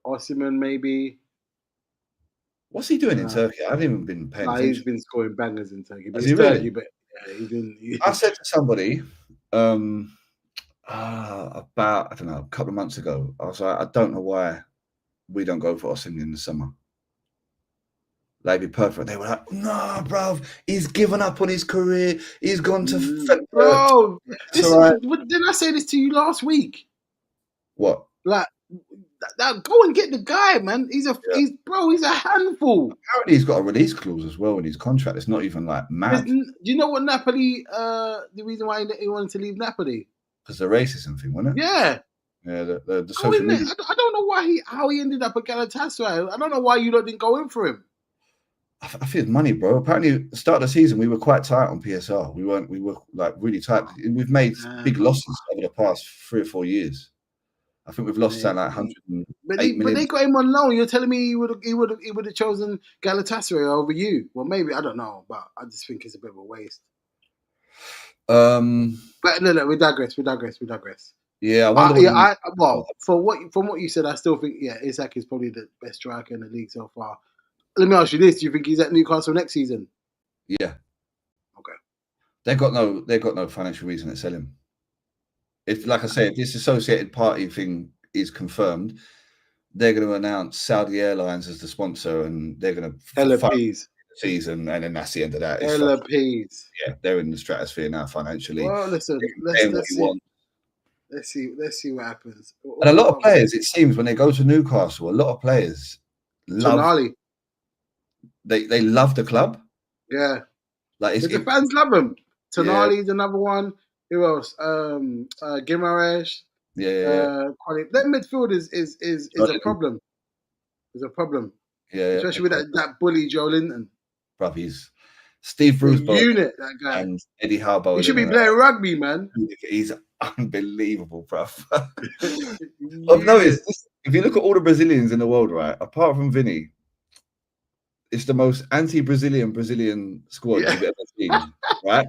Osimhen, maybe. What's he doing in Turkey? I haven't even been paying attention. He's been scoring bangers in Turkey. Has he really? But yeah, he's been. I said to somebody, about, I don't know, a couple of months ago, I was like, I don't know why we don't go for Osimhen in the summer. Like, be perfect. They were like, no, bruv, he's given up on his career. He's gone to... Bro, didn't I say this to you last week? What? Like, go and get the guy, man. He's a handful. Apparently, he's got a release clause as well in his contract. It's not even like mad. Do you know what Napoli? The reason why he wanted to leave Napoli? Because the racism thing, wasn't it? Yeah. Yeah, the social media. I don't know how he ended up at Galatasaray. I don't know why you didn't go in for him. I think it's money, bro. Apparently, at the start of the season, we were quite tight on PSR. We were like really tight. We've made big losses over the past 3 or 4 years. I think we've lost something like 108 million. But they got him on loan. You're telling me he would have chosen Galatasaray over you? Well, maybe, I don't know, but I just think it's a bit of a waste. But no, we digress. Yeah, I wonder. From what you said, I still think Isak is probably the best striker in the league so far. Let me ask you this: do you think he's at Newcastle next season? Yeah. Okay. They've got no financial reason to sell him. If, like I say, if this associated party thing is confirmed, they're going to announce Saudi Airlines as the sponsor, and they're going to LPs season, and then that's the end of that. LPs. Yeah, they're in the stratosphere now financially. Well, listen, let's see what happens. And a lot of players, it seems, when they go to Newcastle, a lot of players love. They love the club. Yeah, like the fans love him. Tonali's another one. Who else? Guimaraes. Yeah. That midfield is a problem. Is a problem. Yeah, especially with that bully Joe Linton. Bruv, he's Steve Bruce unit, that guy. And Eddie Howe. He should be playing rugby, man. He's unbelievable, bruv. I've noticed, if you look at all the Brazilians in the world, right, apart from Vinny, it's the most anti-Brazilian squad you've ever seen, right?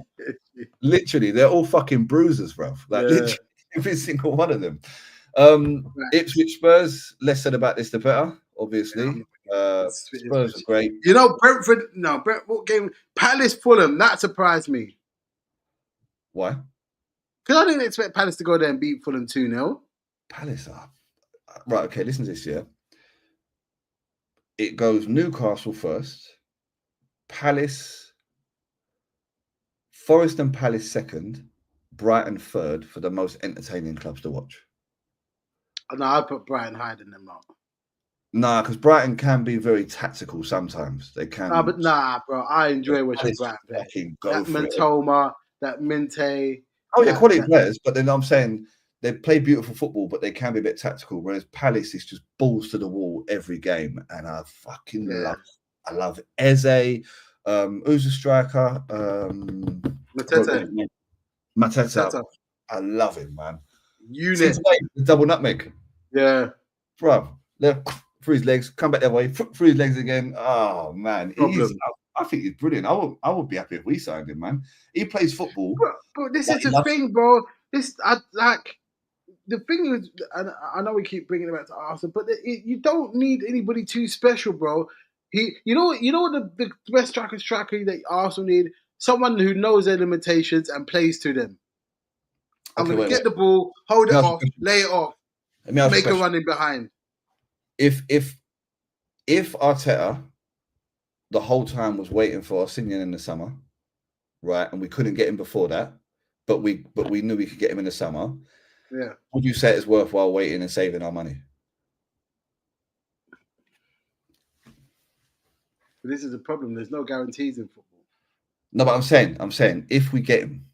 Literally, they're all fucking bruisers, bruv. Like, literally, every single one of them. Ipswich Spurs, less said about this, the better, obviously. Spurs are great. You know, Brentford, what game? Palace Fulham, that surprised me. Why? Because I didn't expect Palace to go there and beat Fulham 2-0. Palace are... Right, okay, listen to this, yeah? It goes Newcastle first, Palace, Forest and Palace second, Brighton third for the most entertaining clubs to watch. No, I put Brighton higher than them lot. Nah, because Brighton can be very tactical sometimes. They can. Bro, I enjoy watching Brighton play. That Mantoma, that Minte. Oh yeah, quality players. But then I'm saying they play beautiful football, but they can be a bit tactical. Whereas Palace is just balls to the wall every game, and I fucking love it. Eze, who's the striker? Mateta. Mateta. I love him, man. Unit. The double nutmeg. Yeah. Bro, left through his legs, come back that way, through his legs again. Oh man, I think he's brilliant. I would be happy if we signed him, man. He plays football. But this is the thing, bro. The thing is, and I know we keep bringing it back to Arsenal, but you don't need anybody too special, bro. You know the best striker that Arsenal need? Someone who knows their limitations and plays to them. I'm going to get the ball, hold it off, lay it off, make a run in behind. If Arteta the whole time was waiting for Arsenal in the summer, right, and we couldn't get him before that, but we knew we could get him in the summer. Yeah. Would you say it's worthwhile waiting and saving our money? But this is the problem. There's no guarantees in football. No, but I'm saying if we get him,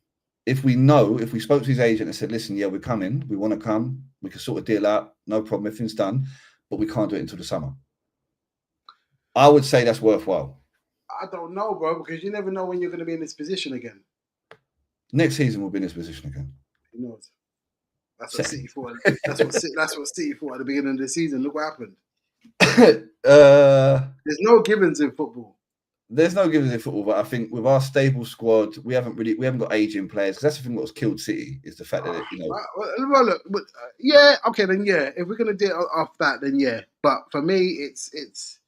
if we spoke to his agent and said, listen, yeah, we're coming, we want to come, we can sort of deal out, no problem, everything's done, but we can't do it until the summer. I would say that's worthwhile. I don't know, bro, because you never know when you're going to be in this position again. Next season we'll be in this position again. Who knows? That's what City thought. That's what City thought at the beginning of the season. Look what happened. There's no givens in football. There's no givens in football, but I think with our stable squad, we haven't got aging players, because that's the thing what's killed City is the fact that Well, look, yeah, okay, then yeah. If we're gonna do it off that, then yeah. But for me, it's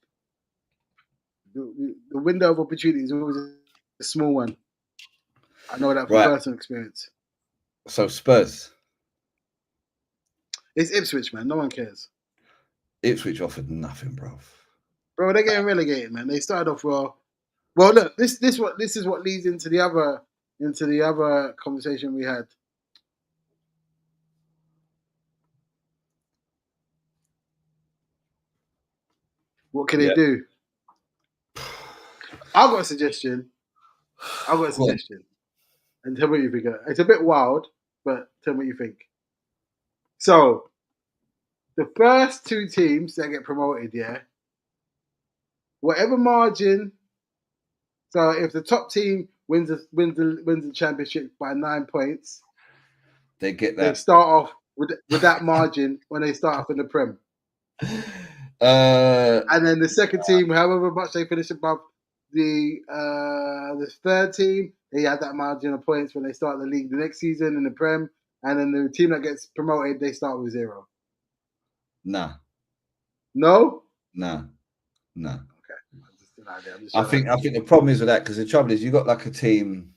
the window of opportunity is always a small one. I know that from personal experience. So Spurs. It's Ipswich, man. No one cares. Ipswich offered nothing, bro. Bro, they're getting relegated, man. They started off well. Well, look, this is what leads into the other conversation we had. What can they do? I've got a suggestion. And tell me what you think. It's a bit wild, but tell me what you think. So, the first two teams that get promoted, yeah, whatever margin. So, if the top team wins the championship by 9 points, they get that. They start off with that margin when they start off in the Prem. And then the second team, however much they finish above the third team, they have that margin of points when they start the league the next season in the Prem. And then the team that gets promoted, they start with 0. Nah. No? Nah. Okay. I think the problem is with that, because the trouble is you got like a team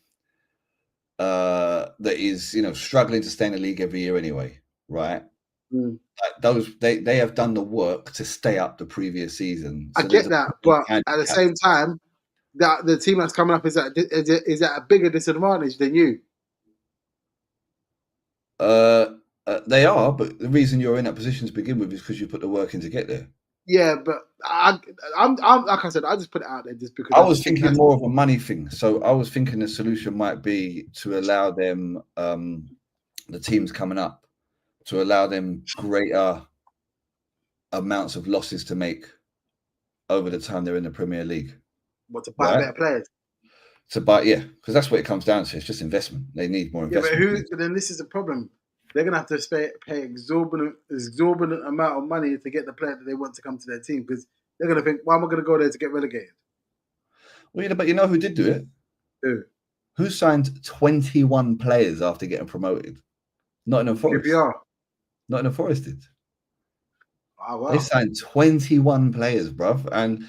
that is struggling to stay in the league every year anyway, right? Like they have done the work to stay up the previous season. So I get that, but at the same time, that the team that's coming up is at a bigger disadvantage than you. They are, but the reason you're in that position to begin with is because you put the work in to get there. Yeah, but I'm like I said, I just put it out there just because I was thinking more of a money thing. So I was thinking the solution might be to allow them, the teams coming up, to allow them greater amounts of losses to make over the time they're in the Premier League. What, to buy better players? To buy, yeah, because that's what it comes down to. It's just investment. They need more investment. Yeah, but then this is the problem. They're going to have to pay exorbitant amount of money to get the player that they want to come to their team, because they're going to think, why am I going to go there to get relegated? Well, yeah, but you know who did do it? Who? Who signed 21 players after getting promoted? Nottingham Forest. QPR. Nottingham Forest did. Oh, wow. They signed 21 players, bruv, and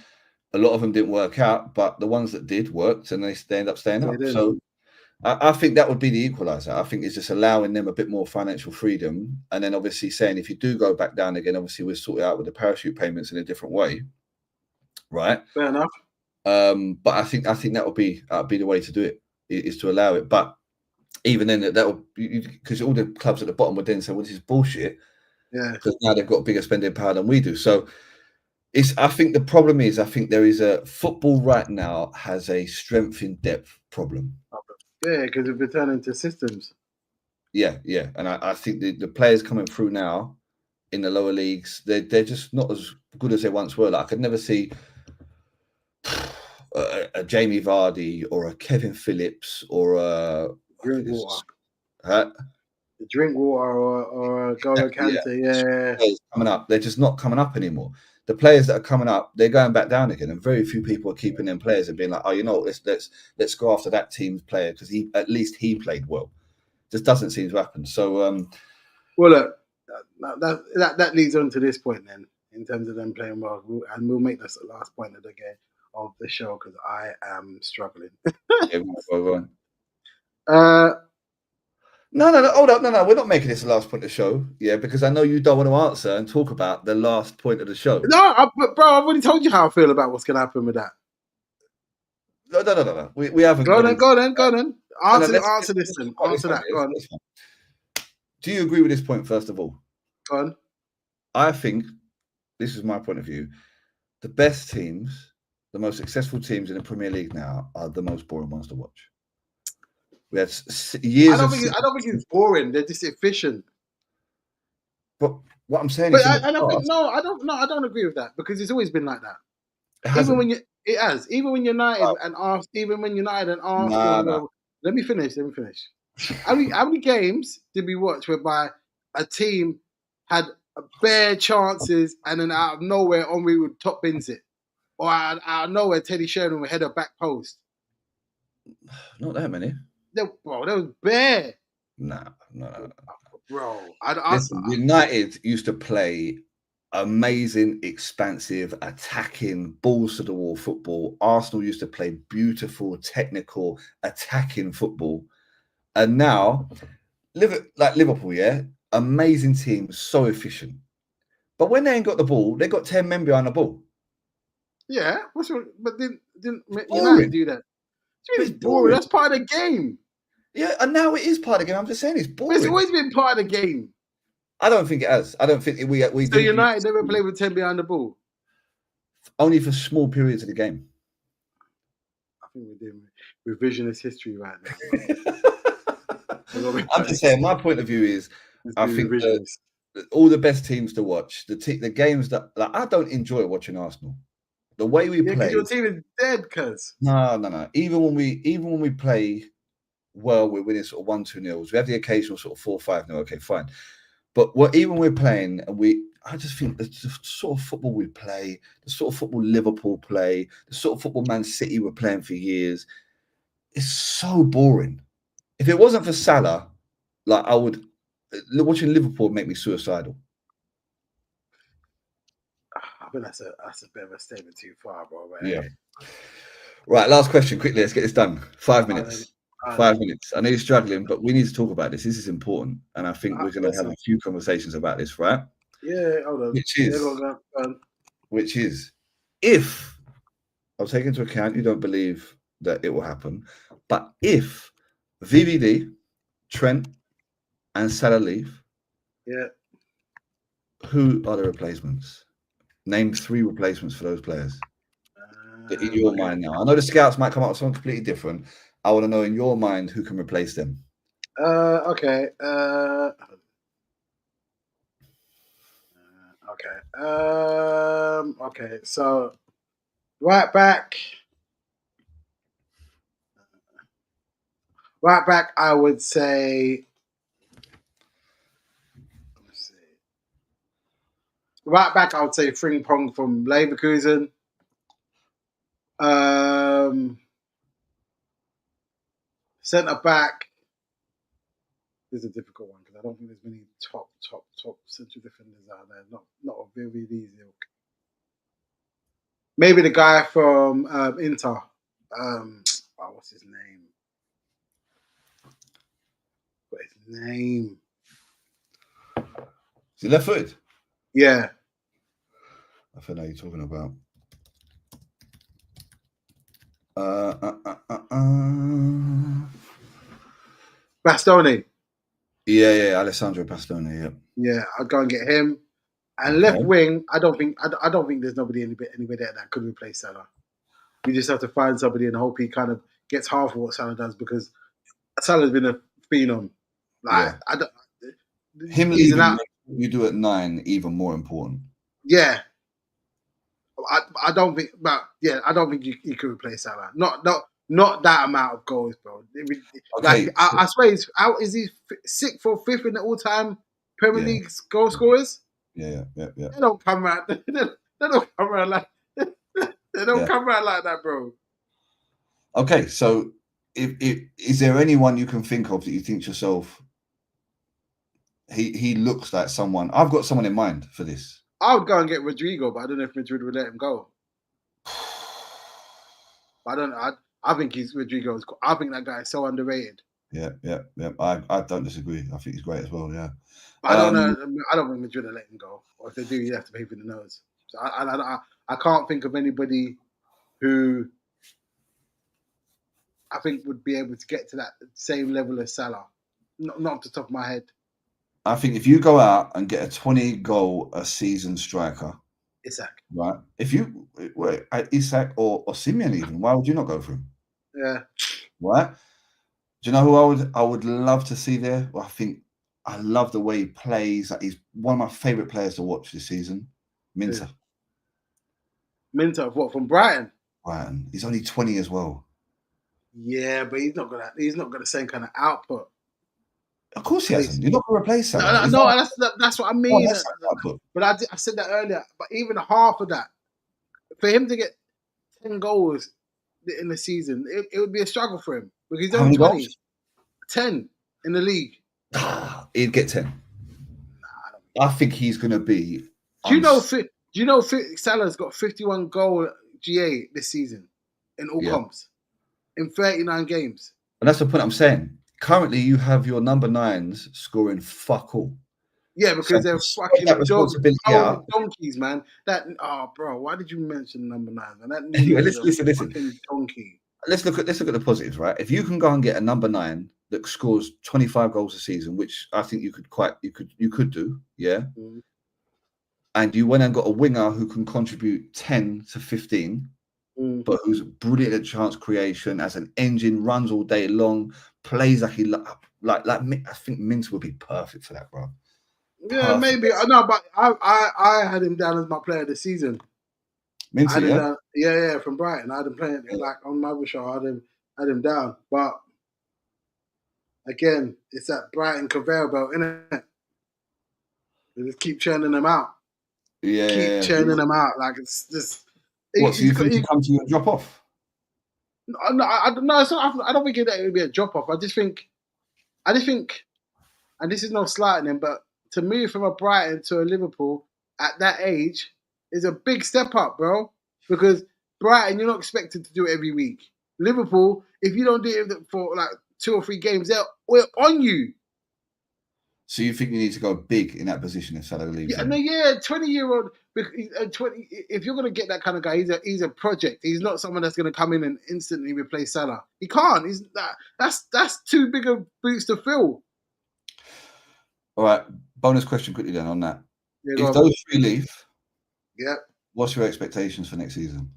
a lot of them didn't work out, but the ones that did worked, and they ended up staying up. So I think that would be the equaliser. I think it's just allowing them a bit more financial freedom, and then obviously saying if you do go back down again, obviously we'll sort it out with the parachute payments in a different way, right? Fair enough. But I think that would be the way to do it, is to allow it. But even then, that will, because all the clubs at the bottom would then say, "Well, this is bullshit." Yeah. Because now they've got bigger spending power than we do. So I think the problem is, there is a football right now has a strength in depth problem. Yeah, because of returning to systems. Yeah, and I think the players coming through now in the lower leagues, they're just not as good as they once were. Like I could never see a Jamie Vardy or a Kevin Phillips or a Drink water. huh? Drink water or Golo Kante, yeah. Players coming up, they're just not coming up anymore. The players that are coming up, they're going back down again, and very few people are keeping them players and being like, oh, you know, let's go after that team's player because at least he played well. Just doesn't seem to happen. So, well, look, that leads on to this point then, in terms of them playing well, and we'll make this the last point of the game of the show because I am struggling. yeah, go on. No, hold up, no, we're not making this the last point of the show, yeah, because I know you don't want to answer and talk about the last point of the show. No, bro, I've already told you how I feel about what's going to happen with that. No. We haven't. Go then. Answer this then. Answer that. Go on. Do you agree with this point, first of all? Go on. I think, this is my point of view, the best teams, the most successful teams in the Premier League now are the most boring ones to watch. We had years. I don't think it's boring. They're just efficient. But what I'm saying is, I don't agree with that because it's always been like that. Even when United and Arsenal. Nah. Let me finish. How many games did we watch whereby a team had bare chances and then out of nowhere Henry would top bins it, or out of nowhere Teddy Sheringham would head a back post? Not that many. Bro, that was bare. No. Bro, listen, United used to play amazing, expansive, attacking, balls to the wall football. Arsenal used to play beautiful, technical, attacking football. And now, like Liverpool, yeah, amazing team, so efficient. But when they ain't got the ball, they got 10 men behind the ball. Yeah, but didn't United do that? It's boring. That's part of the game. Yeah, and now it is part of the game. I'm just saying it's boring. But it's always been part of the game. I don't think it has. I don't think we. So United never played with 10 behind the ball? Only for small periods of the game. I think we're doing revisionist history right now. I'm just saying, my point of view is, I think all the best teams to watch, the games that I don't enjoy watching Arsenal. The way we play. Because your team is dead, cuz. No. Even when we play well, we're winning sort of 1-2-0s. We have the occasional sort of 4-5-0. Okay, fine. But even we're playing, and I just think the sort of football we play, the sort of football Liverpool play, the sort of football Man City were playing for years, is so boring. If it wasn't for Salah, like watching Liverpool would make me suicidal. I think that's a bit of a statement too far, bro. Yeah. Right, last question, quickly. Let's get this done. 5 minutes. 5 minutes. I know you're struggling, but we need to talk about this. This is important, and I think we're going to have a few conversations about this, right? Yeah, hold on. Which is, if I'll take into account you don't believe that it will happen, but if VVD, Trent, and Salah leave, who are the replacements? Name 3 replacements for those players. In your mind now. I know the scouts might come up with something completely different. I want to know in your mind who can replace them. Okay. Okay. So, right back, I would say. Let's see. Right back, I would say Frimpong from Leverkusen. Centre back. This is a difficult one because I don't think there's many top central defenders out there. Not a very easy. Maybe the guy from Inter. What's his name? Is he left-footed? Yeah. I think I know you're talking about. Bastoni. Yeah, Alessandro Bastoni. Yeah, I'd go and get him. And left wing, I don't think there's anybody there that could replace Salah. We just have to find somebody and hope he kind of gets half of what Salah does because Salah's been a phenom. Like I don't. Him He's an leaving out. makes what you do at 9 even more important. Yeah. I don't think, but yeah, I don't think you could replace Salah. Not that amount of goals, bro. Okay, Like I swear, he's out. Is he sixth or fifth in the all-time Premier yeah, League goal scorers? yeah. They don't come around. They don't come around like. They don't Yeah. come around like that, bro. Okay, so if is there anyone you can think of that you think to yourself, he looks like someone? I've got someone in mind for this. I would go and get Rodrigo, but I don't know if Madrid would let him go. I don't know. I think he's Rodrigo's. I think that guy is so underrated. Yeah. I don't disagree. I think he's great as well. Yeah. But I don't know. I don't think Madrid will let him go. Or if they do, you have to pay for the nose. So I can't think of anybody who I think would be able to get to that same level as Salah. Not off the top of my head. I think if you go out and get a 20 goal a season striker, Isak. right? If you Isak or Simeon even, why would you not go for him? Yeah. Right? Do you know who I would love to see there? Well, I love the way he plays. Like, he's one of my favourite players to watch this season. Minter. Minter of what, from Brighton? Brighton. He's only 20 as well. Yeah, but he's not got the same kind of output. Of course he hasn't. You're not going to replace Salah. No, that's what I mean. That's but I said that earlier. But even half of that, for him to get 10 goals in the season, it would be a struggle for him because he's only 20. Goals? 10 in the league. He'd get 10. I think he's going to be. Do you know Salah's got 51 goal GA this season in all comps in 39 games? And that's the point I'm saying. Currently, you have your number 9s scoring fuck all. Yeah, because they're fucking donkeys, man. Bro, why did you mention number 9? Man? That anyway, listen. Donkey. Let's look at the positives, right? If you can go and get a number 9 that scores 25 goals a season, which I think you could do, yeah. Mm-hmm. And you went and got a winger who can contribute 10 to 15, but who's brilliant at chance creation, as an engine, runs all day long, plays like he like. I think Mintz would be perfect for that, bro. Yeah, maybe. No, but I had him down as my player of the season. Minty, yeah, from Brighton. I had him playing like on my other show. I had him down, but again, it's that Brighton conveyor belt, isn't it? They just keep churning them out. Yeah, churning them out. Like it's just. What? So you think he comes to you and drop off? No, I don't think it would be a drop off. I just think, and this is no slighting him, but to move from a Brighton to a Liverpool at that age is a big step up, bro. Because Brighton, you're not expected to do it every week. Liverpool, if you don't do it for like 2 or 3 games, we're on you. So you think you need to go big in that position if Salah leaves? Yeah, 20-year-old. 20. If you're gonna get that kind of guy, he's a project. He's not someone that's gonna come in and instantly replace Salah. He can't. That's too big of boots to fill. All right. Bonus question quickly then on that. Yeah, if those 3 leave, what's your expectations for next season?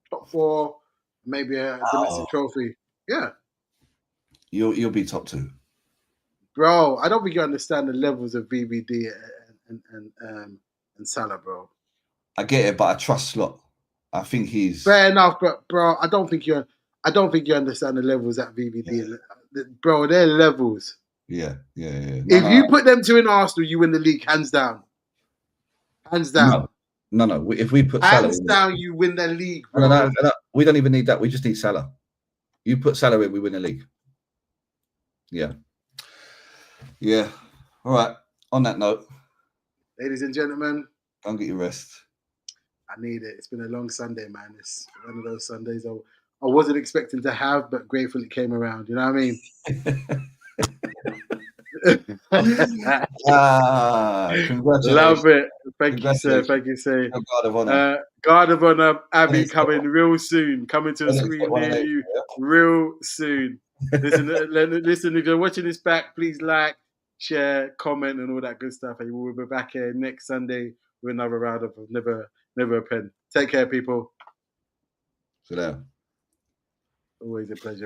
Top 4. Maybe a domestic trophy. Yeah. You'll be top 2. Bro, I don't think you understand the levels of VVD and Salah, bro. I get it, but I trust Slot. I think he's fair enough, but bro, I don't think you understand the levels at VVD. Yeah. Bro, they're levels. Yeah. If you put them 2 in Arsenal, you win the league, hands down. Hands down. No. If we put hands Salah down, you win the league, bro. No. We don't even need that. We just need Salah. You put Salah in, we win the league. Yeah. All right. On that note, ladies and gentlemen, go and get your rest. I need it. It's been a long Sunday, man. It's one of those Sundays I wasn't expecting to have, but grateful it came around. You know what I mean? Congratulations. Love it. Thank you, sir. Guard of Honor. Guard of Honor, Abby, coming real soon. Coming to a screen near you real soon. Listen, if you're watching this back, please like, share, comment, and all that good stuff. And we'll be back here next Sunday with another round of Never a Pen. Take care, people. Sit down. Always a pleasure.